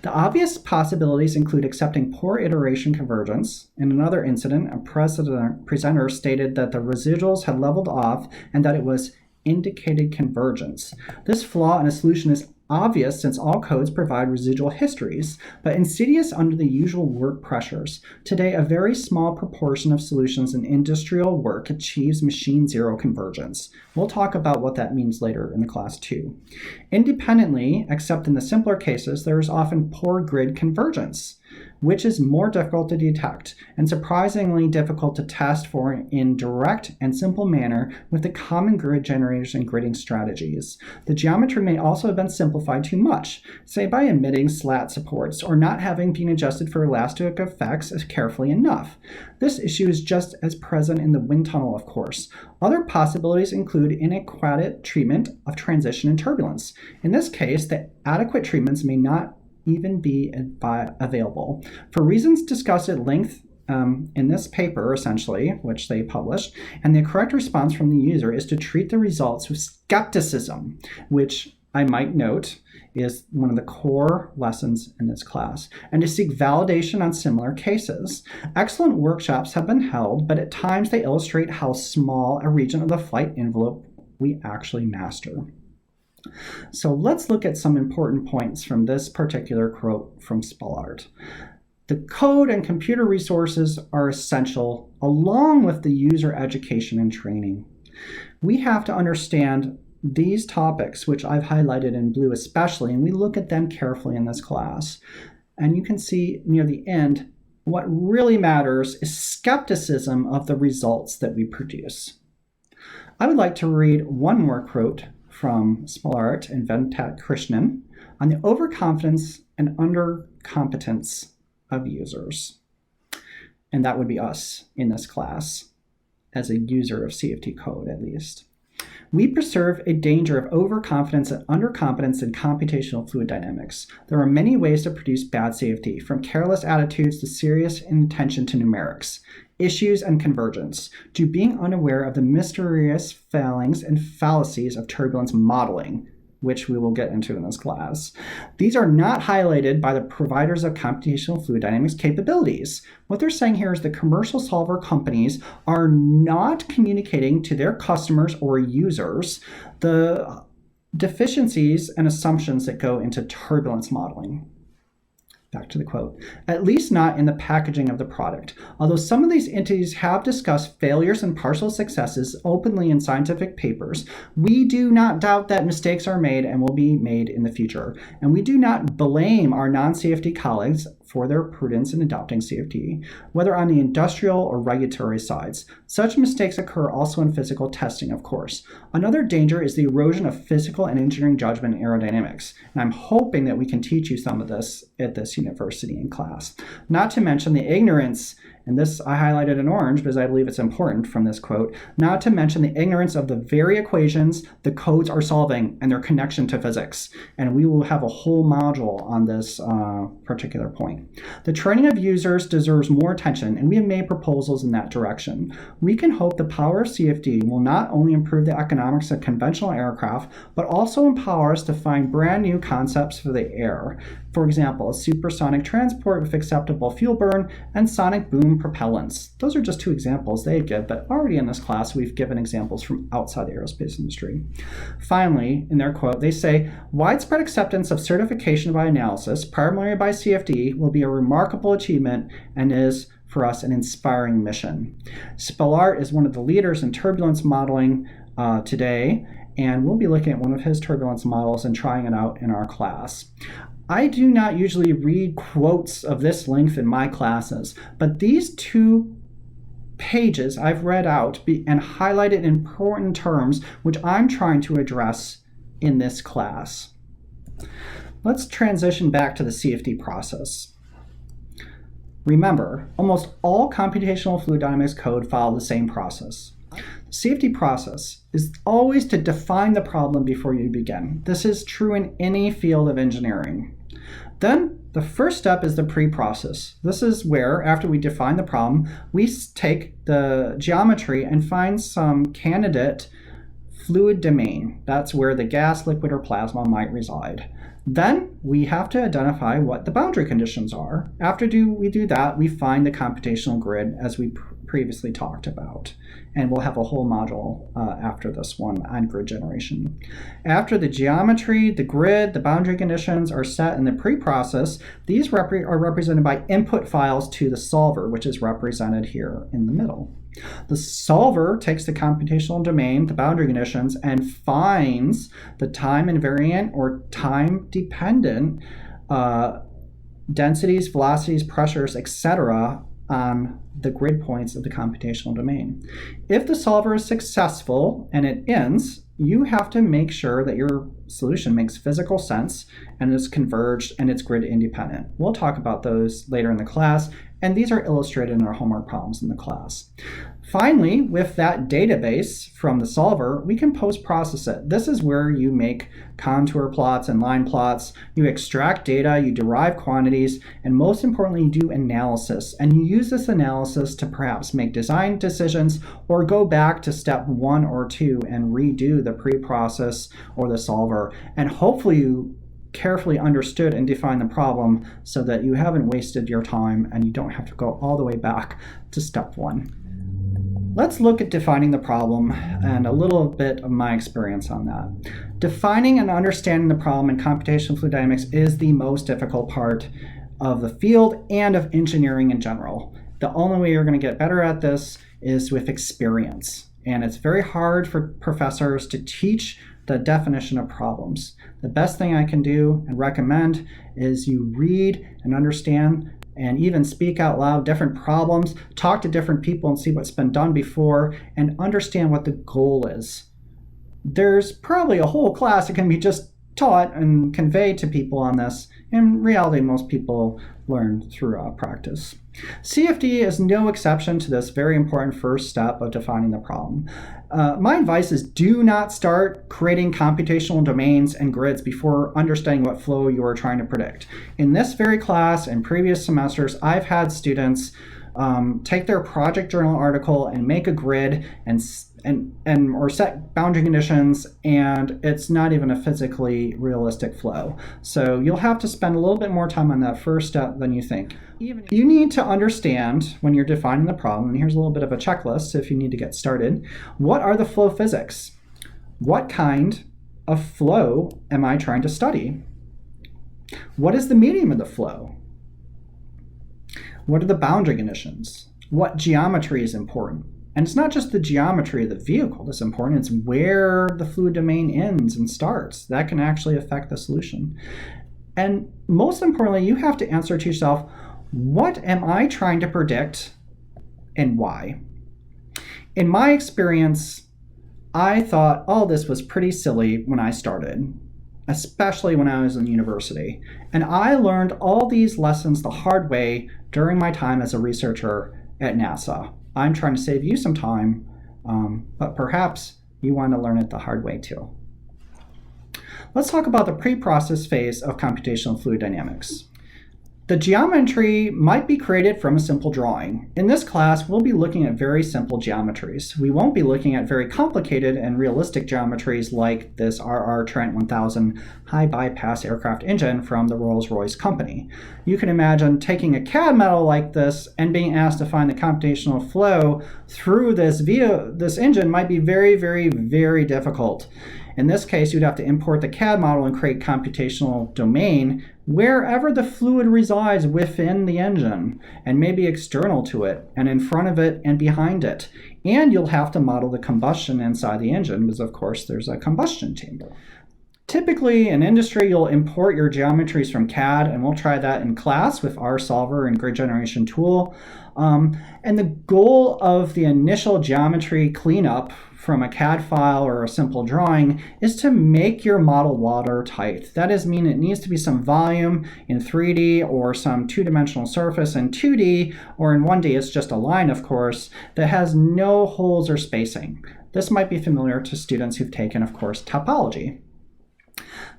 The obvious possibilities include accepting poor iteration convergence. In another incident, a presenter stated that the residuals had leveled off and that it was indicated convergence. This flaw in a solution is obvious since all codes provide residual histories, but insidious under the usual work pressures. Today, a very small proportion of solutions in industrial work achieves machine zero convergence. We'll talk about what that means later in the class too. Independently, except in the simpler cases, there is often poor grid convergence, which is more difficult to detect and surprisingly difficult to test for in direct and simple manner with the common grid generators and gridding strategies. The geometry may also have been simplified too much, say by omitting slat supports or not having been adjusted for elastic effects carefully enough. This issue is just as present in the wind tunnel, of course. Other possibilities include inadequate treatment of transition and turbulence. In this case, the adequate treatments may not even be available. For reasons discussed at length in this paper, essentially, which they published, and the correct response from the user is to treat the results with skepticism, which I might note is one of the core lessons in this class, and to seek validation on similar cases. Excellent workshops have been held, but at times they illustrate how small a region of the flight envelope we actually master. So let's look at some important points from this particular quote from Spallart. The code and computer resources are essential, along with the user education and training. We have to understand these topics, which I've highlighted in blue especially, and we look at them carefully in this class. And you can see near the end, what really matters is skepticism of the results that we produce. I would like to read one more quote from Spallart and Venkatakrishnan on the overconfidence and undercompetence of users. And that would be us in this class, as a user of CFD code at least. We perceive a danger of overconfidence and undercompetence in computational fluid dynamics. There are many ways to produce bad CFD, from careless attitudes to serious inattention to numerics, issues and convergence, to being unaware of the mysterious failings and fallacies of turbulence modeling. which we will get into in this class. These are not highlighted by the providers of computational fluid dynamics capabilities. What they're saying here is the commercial solver companies are not communicating to their customers or users the deficiencies and assumptions that go into turbulence modeling. Back to the quote, at least not in the packaging of the product. Although some of these entities have discussed failures and partial successes openly in scientific papers, we do not doubt that mistakes are made and will be made in the future. And we do not blame our non-CFD colleagues for their prudence in adopting CFD, whether on the industrial or regulatory sides. Such mistakes occur also in physical testing, of course. Another danger is the erosion of physical and engineering judgment in aerodynamics. And I'm hoping that we can teach you some of this at this university in class. Not to mention the ignorance, and this I highlighted in orange because I believe it's important from this quote, not to mention the ignorance of the very equations the codes are solving and their connection to physics. And we will have a whole module on this particular point. The training of users deserves more attention, and we have made proposals in that direction. We can hope the power of CFD will not only improve the economics of conventional aircraft, but also empower us to find brand new concepts for the air. For example, a supersonic transport with acceptable fuel burn and sonic boom propellants. Those are just two examples they give, but already in this class we've given examples from outside the aerospace industry. Finally, in their quote, they say, widespread acceptance of certification by analysis, primarily by CFD, will be a remarkable achievement and is, for us, an inspiring mission. Spillart is one of the leaders in turbulence modeling today, and we'll be looking at one of his turbulence models and trying it out in our class. I do not usually read quotes of this length in my classes, but these two pages I've read out and highlighted important terms which I'm trying to address in this class. Let's transition back to the CFD process. Remember, almost all computational fluid dynamics code follow the same process. The CFD process is always to define the problem before you begin. This is true in any field of engineering. Then the first step is the pre-process. This is where, after we define the problem, we take the geometry and find some candidate fluid domain. That's where the gas, liquid, or plasma might reside. Then we have to identify what the boundary conditions are. After we do that, we find the computational grid as we previously talked about. And we'll have a whole module after this one on grid generation. After the geometry, the grid, the boundary conditions are set in the pre-process, these are represented by input files to the solver, which is represented here in the middle. The solver takes the computational domain, the boundary conditions, and finds the time invariant or time dependent densities, velocities, pressures, etc. on the grid points of the computational domain. If the solver is successful and it ends, you have to make sure that your solution makes physical sense and is converged and it's grid independent. We'll talk about those later in the class, and these are illustrated in our homework problems in the class. Finally, with that database from the solver, we can post-process it. This is where you make contour plots and line plots, you extract data, you derive quantities, and most importantly, you do analysis. And you use this analysis to perhaps make design decisions or go back to step 1 or 2 and redo the pre-process or the solver. And hopefully you carefully understood and defined the problem so that you haven't wasted your time and you don't have to go all the way back to step 1. Let's look at defining the problem and a little bit of my experience on that. Defining and understanding the problem in computational fluid dynamics is the most difficult part of the field and of engineering in general. The only way you're going to get better at this is with experience. And it's very hard for professors to teach the definition of problems. The best thing I can do and recommend is you read and understand and even speak out loud different problems, talk to different people and see what's been done before, and understand what the goal is. There's probably a whole class that can be just taught and conveyed to people on this. In reality, most people learn through practice. CFD is no exception to this very important first step of defining the problem. My advice is do not start creating computational domains and grids before understanding what flow you are trying to predict. In this very class and previous semesters, I've had students take their project journal article and make a grid or set boundary conditions, and it's not even a physically realistic flow. So you'll have to spend a little bit more time on that first step than you think. You need to understand when you're defining the problem, and here's a little bit of a checklist if you need to get started. What are the flow physics? What kind of flow am I trying to study? What is the medium of the flow? What are the boundary conditions? What geometry is important? And it's not just the geometry of the vehicle that's important, it's where the fluid domain ends and starts. That can actually affect the solution. And most importantly, you have to answer to yourself, what am I trying to predict and why? In my experience, I thought all this was pretty silly when I started, especially when I was in university. And I learned all these lessons the hard way during my time as a researcher at NASA. I'm trying to save you some time, but perhaps you want to learn it the hard way too. Let's talk about the pre-process phase of computational fluid dynamics. The geometry might be created from a simple drawing. In this class, we'll be looking at very simple geometries. We won't be looking at very complicated and realistic geometries like this RR Trent 1000 high bypass aircraft engine from the Rolls-Royce company. You can imagine taking a CAD model like this and being asked to find the computational flow through this engine might be very, very, very difficult. In this case, you'd have to import the CAD model and create computational domain wherever the fluid resides within the engine, and maybe external to it, and in front of it and behind it. And you'll have to model the combustion inside the engine, because of course there's a combustion chamber. Typically in industry, you'll import your geometries from CAD, and we'll try that in class with our solver and grid generation tool. And the goal of the initial geometry cleanup from a CAD file or a simple drawing is to make your model watertight. That is, mean it needs to be some volume in 3D or some two-dimensional surface in 2D, or in 1D it's just a line, of course, that has no holes or spacing. This might be familiar to students who've taken, of course, topology.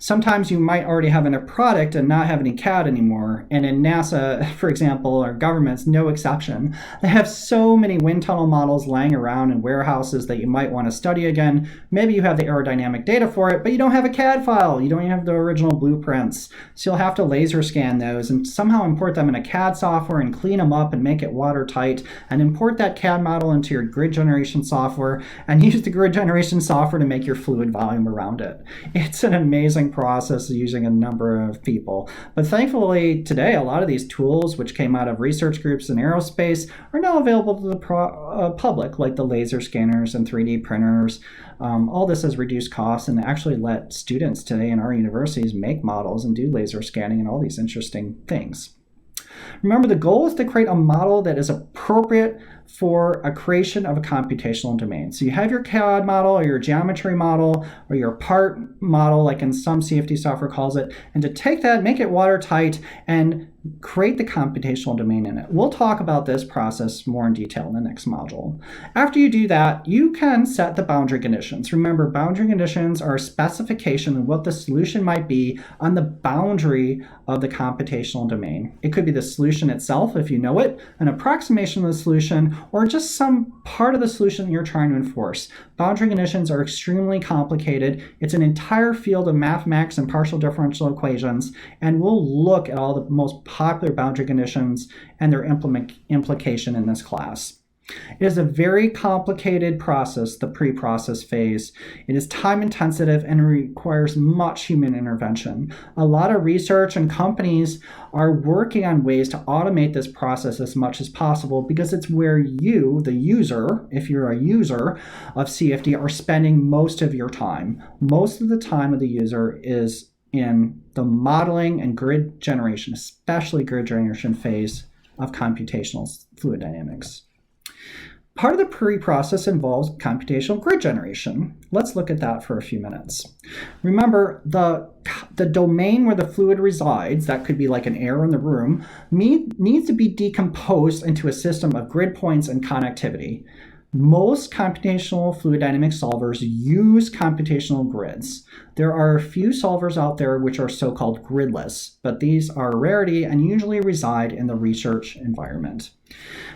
Sometimes you might already have a product and not have any CAD anymore. And in NASA, for example, or governments, no exception. They have so many wind tunnel models lying around in warehouses that you might want to study again. Maybe you have the aerodynamic data for it, but you don't have a CAD file. You don't even have the original blueprints. So you'll have to laser scan those and somehow import them in a CAD software and clean them up and make it watertight, and import that CAD model into your grid generation software and use the grid generation software to make your fluid volume around it. It's an amazing process using a number of people. But thankfully today, a lot of these tools which came out of research groups in aerospace are now available to the public, like the laser scanners and 3D printers. All this has reduced costs and actually let students today in our universities make models and do laser scanning and all these interesting things. Remember, the goal is to create a model that is appropriate for a creation of a computational domain. So you have your CAD model or your geometry model or your part model, like in some CFD software calls it, and to take that, make it watertight, and create the computational domain in it. We'll talk about this process more in detail in the next module. After you do that, you can set the boundary conditions. Remember, boundary conditions are a specification of what the solution might be on the boundary of the computational domain. It could be the solution itself, if you know it, an approximation of the solution, or just some part of the solution you're trying to enforce. Boundary conditions are extremely complicated. It's an entire field of mathematics and partial differential equations, and we'll look at all the most popular boundary conditions and their implication in this class. It is a very complicated process, the pre-process phase. It is time intensive and requires much human intervention. A lot of research and companies are working on ways to automate this process as much as possible, because it's where you, the user, if you're a user of CFD, are spending most of your time. Most of the time of the user is in the modeling and grid generation, especially grid generation phase of computational fluid dynamics. Part of the pre-process involves computational grid generation. Let's look at that for a few minutes. Remember, the domain where the fluid resides, that could be like an air in the room, needs to be decomposed into a system of grid points and connectivity. Most computational fluid dynamics solvers use computational grids. There are a few solvers out there which are so-called gridless, but these are a rarity and usually reside in the research environment.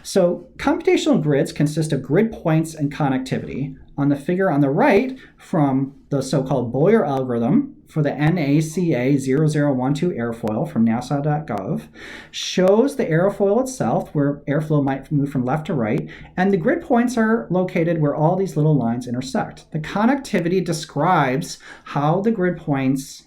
So computational grids consist of grid points and connectivity. On the figure on the right, from the so-called Boyer algorithm for the NACA 0012 airfoil from nasa.gov, shows the airfoil itself where airflow might move from left to right, and the grid points are located where all these little lines intersect. The connectivity describes how the grid points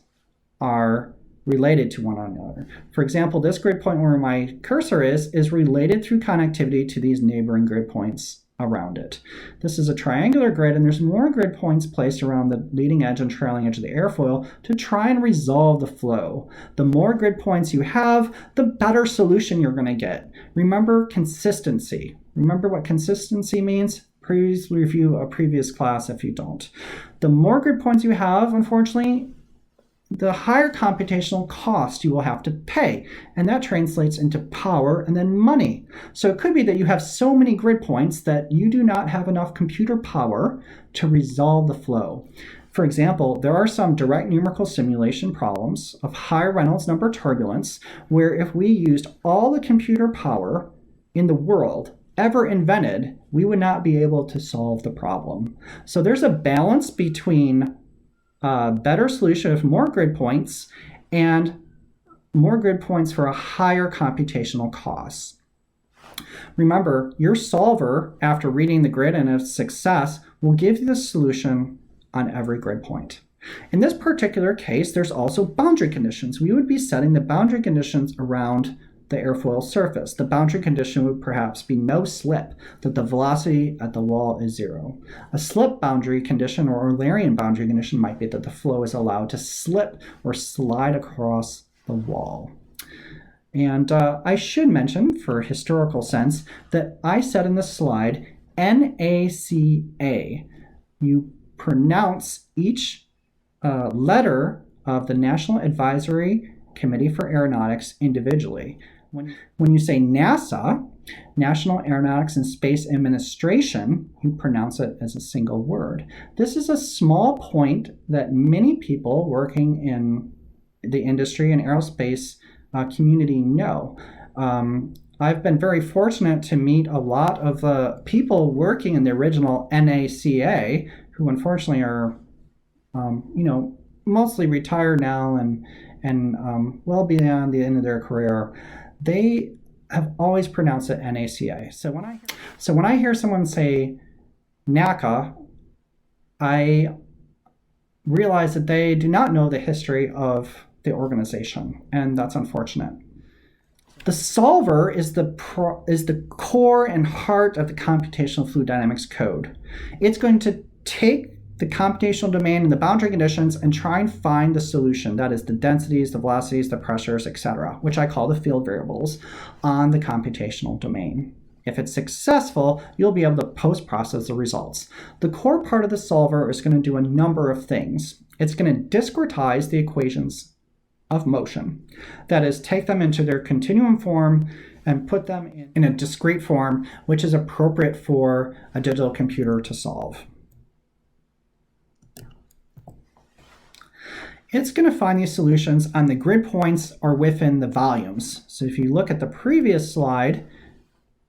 are related to one another. For example, this grid point where my cursor is related through connectivity to these neighboring grid points around it. This is a triangular grid, and there's more grid points placed around the leading edge and trailing edge of the airfoil to try and resolve the flow. The more grid points you have, the better solution you're going to get. Remember consistency. Remember what consistency means? Please review a previous class if you don't. The more grid points you have, unfortunately, the higher computational cost you will have to pay, and that translates into power and then money. So it could be that you have so many grid points that you do not have enough computer power to resolve the flow. For example, there are some direct numerical simulation problems of high Reynolds number turbulence where if we used all the computer power in the world ever invented, we would not be able to solve the problem. So there's a balance between better solution with more grid points and more grid points for a higher computational cost. Remember, your solver, after reading the grid and its success, will give you the solution on every grid point. In this particular case, there's also boundary conditions. We would be setting the boundary conditions around the airfoil surface. The boundary condition would perhaps be no slip, that the velocity at the wall is 0. A slip boundary condition or Eulerian boundary condition might be that the flow is allowed to slip or slide across the wall. And I should mention, for historical sense, that I said in the slide NACA. You pronounce each letter of the National Advisory Committee for Aeronautics individually. When you say NASA, National Aeronautics and Space Administration, you pronounce it as a single word. This is a small point that many people working in the industry and aerospace community know. I've been very fortunate to meet a lot of the people working in the original NACA who unfortunately are, mostly retired now and well beyond the end of their career. They have always pronounced it NACA. So when I hear someone say NACA, I realize that they do not know the history of the organization, and that's unfortunate. The solver is the core and heart of the computational fluid dynamics code. It's going to take the computational domain and the boundary conditions and try and find the solution. That is the densities, the velocities, the pressures, etc., which I call the field variables on the computational domain. If it's successful, you'll be able to post-process the results. The core part of the solver is going to do a number of things. It's going to discretize the equations of motion. That is, take them into their continuum form and put them in a discrete form, which is appropriate for a digital computer to solve. It's going to find these solutions on the grid points or within the volumes. So if you look at the previous slide,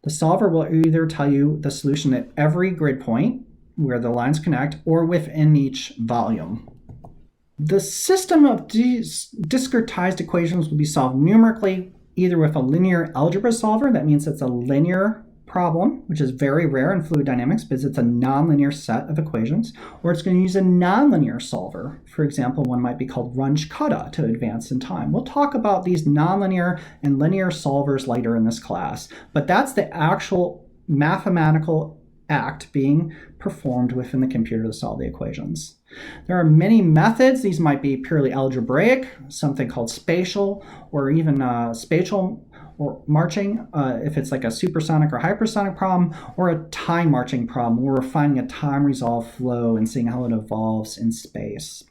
the solver will either tell you the solution at every grid point where the lines connect or within each volume. The system of discretized equations will be solved numerically, either with a linear algebra solver, that means it's a linear problem, which is very rare in fluid dynamics because it's a nonlinear set of equations, or it's going to use a nonlinear solver. For example, one might be called Runge-Kutta to advance in time. We'll talk about these nonlinear and linear solvers later in this class, but that's the actual mathematical act being performed within the computer to solve the equations. There are many methods. These might be purely algebraic, something called spatial, or even spatial or marching, if it's like a supersonic or hypersonic problem, or a time marching problem where we're finding a time resolved flow and seeing how it evolves in space.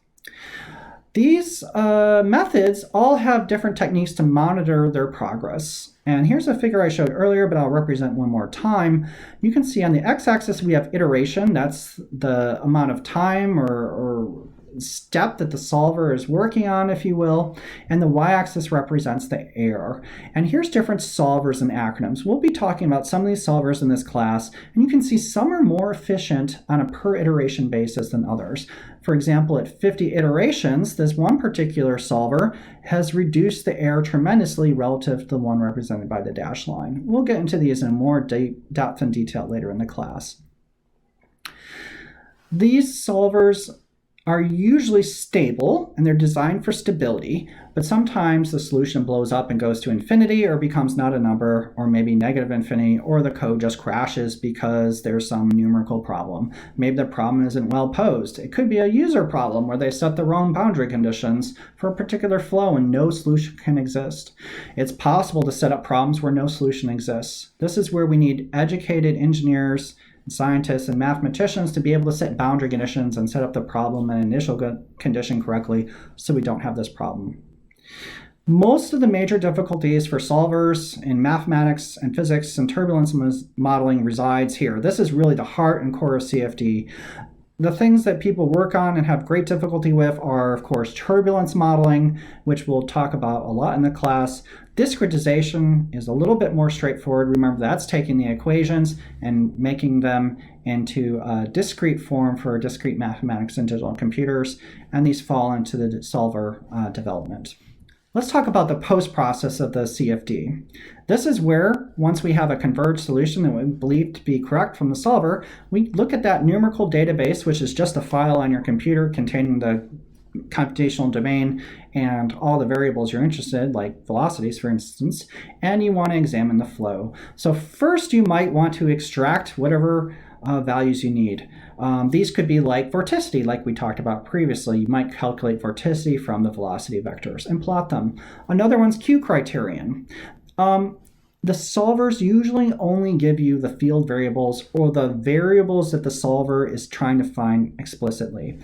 These methods all have different techniques to monitor their progress. And here's a figure I showed earlier, but I'll represent one more time. You can see on the x-axis we have iteration. That's the amount of time or step that the solver is working on, if you will, and the y-axis represents the error. And here's different solvers and acronyms. We'll be talking about some of these solvers in this class, and you can see some are more efficient on a per iteration basis than others. For example, at 50 iterations, this one particular solver has reduced the error tremendously relative to the one represented by the dashed line. We'll get into these in more depth and detail later in the class. These solvers are usually stable and they're designed for stability, but sometimes the solution blows up and goes to infinity or becomes not a number or maybe negative infinity, or the code just crashes because there's some numerical problem. Maybe the problem isn't well posed. It could be a user problem where they set the wrong boundary conditions for a particular flow and no solution can exist. It's possible to set up problems where no solution exists. This is where we need educated engineers, scientists, and mathematicians to be able to set boundary conditions and set up the problem and initial condition correctly so we don't have this problem. Most of the major difficulties for solvers in mathematics and physics and turbulence modeling resides here. This is really the heart and core of CFD. The things that people work on and have great difficulty with are, of course, turbulence modeling, which we'll talk about a lot in the class. Discretization is a little bit more straightforward. Remember, that's taking the equations and making them into a discrete form for discrete mathematics and digital computers, and these fall into the solver development. Let's talk about the post-process of the CFD. This is where, once we have a converged solution that we believe to be correct from the solver, we look at that numerical database, which is just a file on your computer containing the computational domain and all the variables you're interested in, like velocities, for instance, and you want to examine the flow. So first, you might want to extract whatever values you need. These could be like vorticity, like we talked about previously. You might calculate vorticity from the velocity vectors and plot them. Another one's Q criterion. The solvers usually only give you the field variables or the variables that the solver is trying to find explicitly.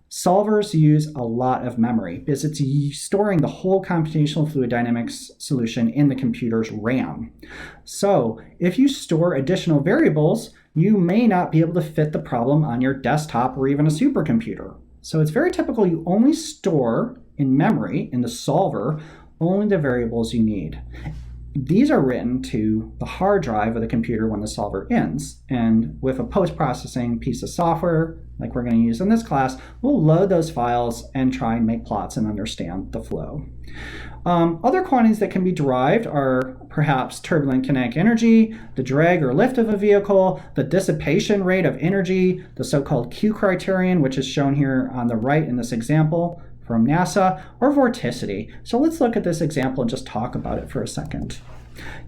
Solvers use a lot of memory because it's storing the whole computational fluid dynamics solution in the computer's RAM. So if you store additional variables, you may not be able to fit the problem on your desktop or even a supercomputer. So it's very typical you only store in memory, in the solver, only the variables you need. These are written to the hard drive of the computer when the solver ends. And with a post-processing piece of software, like we're going to use in this class, we'll load those files and try and make plots and understand the flow. Other quantities that can be derived are perhaps turbulent kinetic energy, the drag or lift of a vehicle, the dissipation rate of energy, the so-called Q criterion, which is shown here on the right in this example from NASA, or vorticity. So let's look at this example and just talk about it for a second.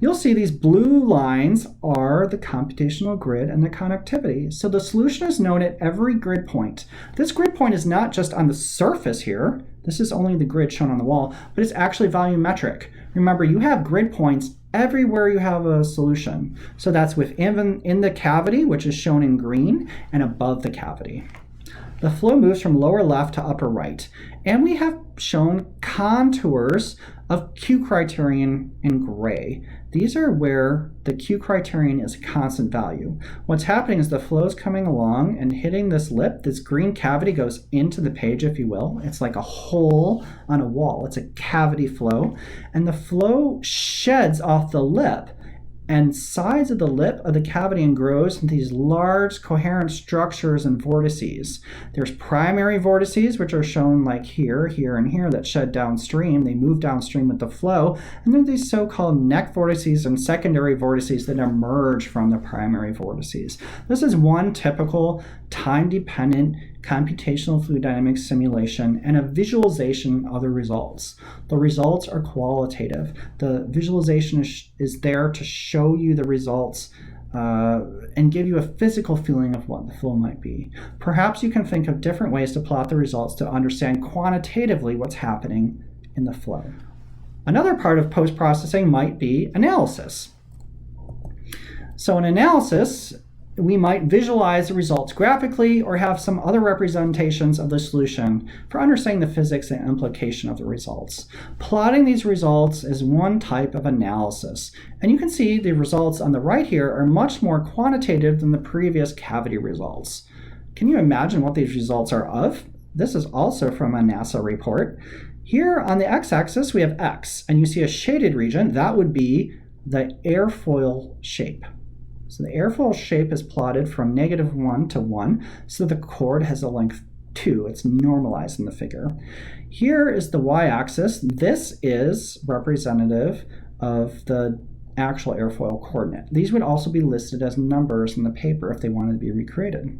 You'll see these blue lines are the computational grid and the connectivity. So the solution is known at every grid point. This grid point is not just on the surface here. This is only the grid shown on the wall, but it's actually volumetric. Remember, you have grid points everywhere you have a solution. So that's within in the cavity, which is shown in green, and above the cavity. The flow moves from lower left to upper right. And we have shown contours of Q criterion in gray. These are where the Q criterion is a constant value. What's happening is the flow is coming along and hitting this lip. This green cavity goes into the page, if you will. It's like a hole on a wall. It's a cavity flow. And the flow sheds off the lip and sides of the lip of the cavity and grows into these large coherent structures and vortices. There's primary vortices, which are shown like here, here, and here, that shed downstream. They move downstream with the flow. And then these so-called neck vortices and secondary vortices that emerge from the primary vortices. This is one typical time-dependent computational fluid dynamics simulation and a visualization of the results. The results are qualitative. The visualization is there to show you the results and give you a physical feeling of what the flow might be. Perhaps you can think of different ways to plot the results to understand quantitatively what's happening in the flow. Another part of post-processing might be analysis. So in analysis, we might visualize the results graphically or have some other representations of the solution for understanding the physics and implication of the results. Plotting these results is one type of analysis, and you can see the results on the right here are much more quantitative than the previous cavity results. Can you imagine what these results are of? This is also from a NASA report. Here on the x-axis we have X, and you see a shaded region. That would be the airfoil shape. So the airfoil shape is plotted from -1 to 1, so the chord has a length 2. It's normalized in the figure. Here is the y-axis. This is representative of the actual airfoil coordinate. These would also be listed as numbers in the paper if they wanted to be recreated.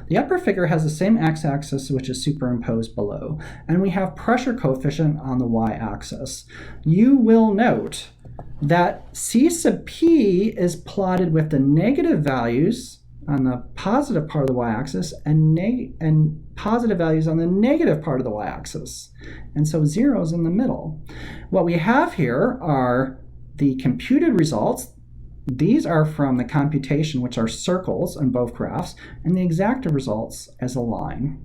The upper figure has the same x-axis, which is superimposed below, and we have pressure coefficient on the y-axis. You will note that C sub P is plotted with the negative values on the positive part of the y-axis and positive values on the negative part of the y-axis. And so 0 is in the middle. What we have here are the computed results. These are from the computation, which are circles in both graphs, and the exacta results as a line.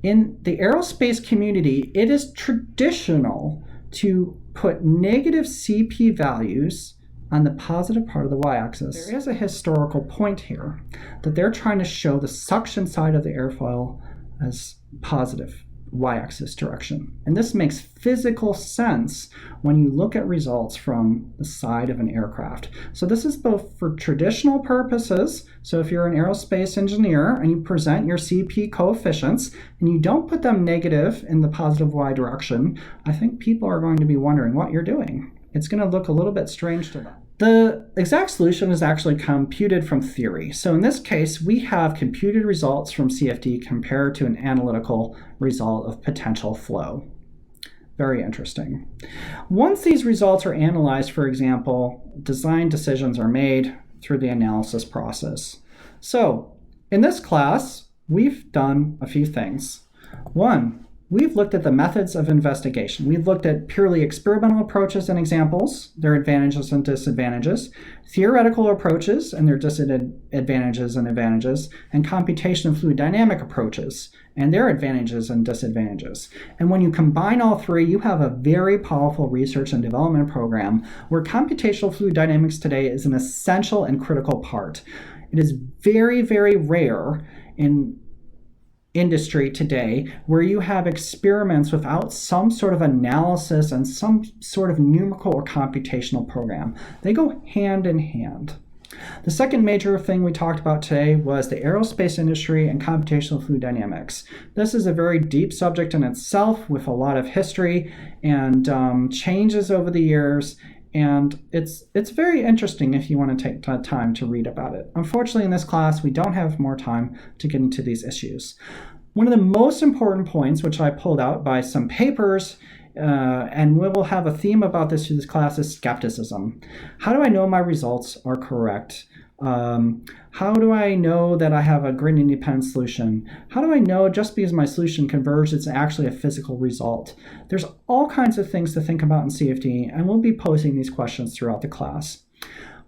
In the aerospace community, it is traditional to put negative CP values on the positive part of the y-axis. There is a historical point here that they're trying to show the suction side of the airfoil as positive y-axis direction. And this makes physical sense when you look at results from the side of an aircraft. So this is both for traditional purposes. So if you're an aerospace engineer and you present your CP coefficients and you don't put them negative in the positive y direction, I think people are going to be wondering what you're doing. It's going to look a little bit strange to them. The exact solution is actually computed from theory. So in this case, we have computed results from CFD compared to an analytical result of potential flow. Very interesting. Once these results are analyzed, for example, design decisions are made through the analysis process. So in this class, we've done a few things. One, we've looked at the methods of investigation. We've looked at purely experimental approaches and examples, their advantages and disadvantages, theoretical approaches and their disadvantages and advantages, and computational and fluid dynamic approaches and their advantages and disadvantages. And when you combine all three, you have a very powerful research and development program where computational fluid dynamics today is an essential and critical part. It is very, very rare in industry today where you have experiments without some sort of analysis and some sort of numerical or computational program. They go hand in hand. The second major thing we talked about today was the aerospace industry and computational fluid dynamics. This is a very deep subject in itself with a lot of history and changes over the years. And it's very interesting if you want to take time to read about it. Unfortunately, in this class, we don't have more time to get into these issues. One of the most important points, which I pulled out by some papers, and we will have a theme about this through this class, is skepticism. How do I know my results are correct? How do I know that I have a grid independent solution? How do I know just because my solution converged, it's actually a physical result? There's all kinds of things to think about in CFD, and we'll be posing these questions throughout the class.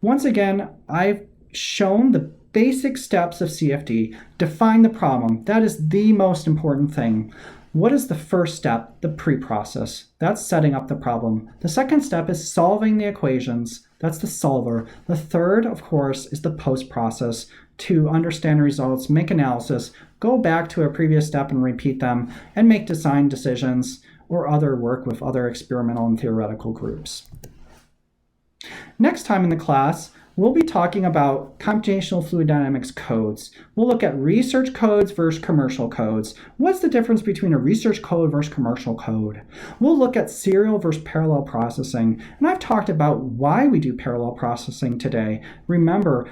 Once again, I've shown the basic steps of CFD. Define the problem. That is the most important thing. What is the first step? The pre-process. That's setting up the problem. The second step is solving the equations. That's the solver. The third, of course, is the post-process to understand results, make analysis, go back to a previous step and repeat them, and make design decisions or other work with other experimental and theoretical groups. Next time in the class, we'll be talking about computational fluid dynamics codes. We'll look at research codes versus commercial codes. What's the difference between a research code versus commercial code? We'll look at serial versus parallel processing. And I've talked about why we do parallel processing today. Remember,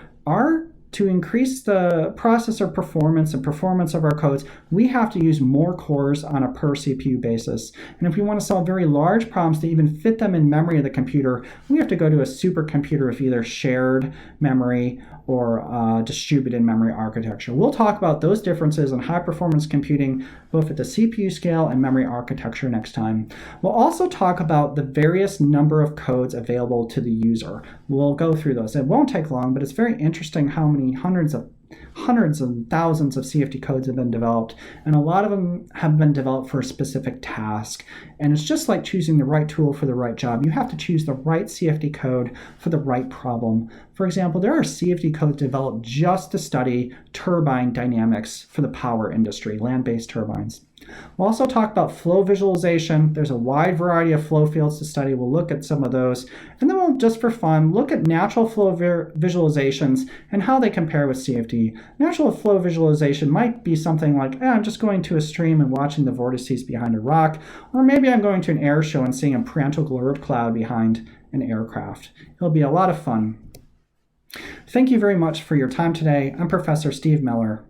to increase the processor performance and performance of our codes, we have to use more cores on a per CPU basis. And if we want to solve very large problems to even fit them in memory of the computer, we have to go to a supercomputer with either shared memory or distributed memory architecture. We'll talk about those differences in high performance computing, both at the CPU scale and memory architecture next time. We'll also talk about the various number of codes available to the user. We'll go through those. It won't take long, but it's very interesting how many many hundreds and thousands of CFD codes have been developed, and a lot of them have been developed for a specific task. And it's just like choosing the right tool for the right job. You have to choose the right CFD code for the right problem. For example, there are CFD codes developed just to study turbine dynamics for the power industry, land-based turbines. We'll also talk about flow visualization. There's a wide variety of flow fields to study. We'll look at some of those. And then we'll, just for fun, look at natural flow visualizations and how they compare with CFD. Natural flow visualization might be something like, I'm just going to a stream and watching the vortices behind a rock, or maybe I'm going to an air show and seeing a parental globe cloud behind an aircraft. It'll be a lot of fun. Thank you very much for your time today. I'm Professor Steve Miller.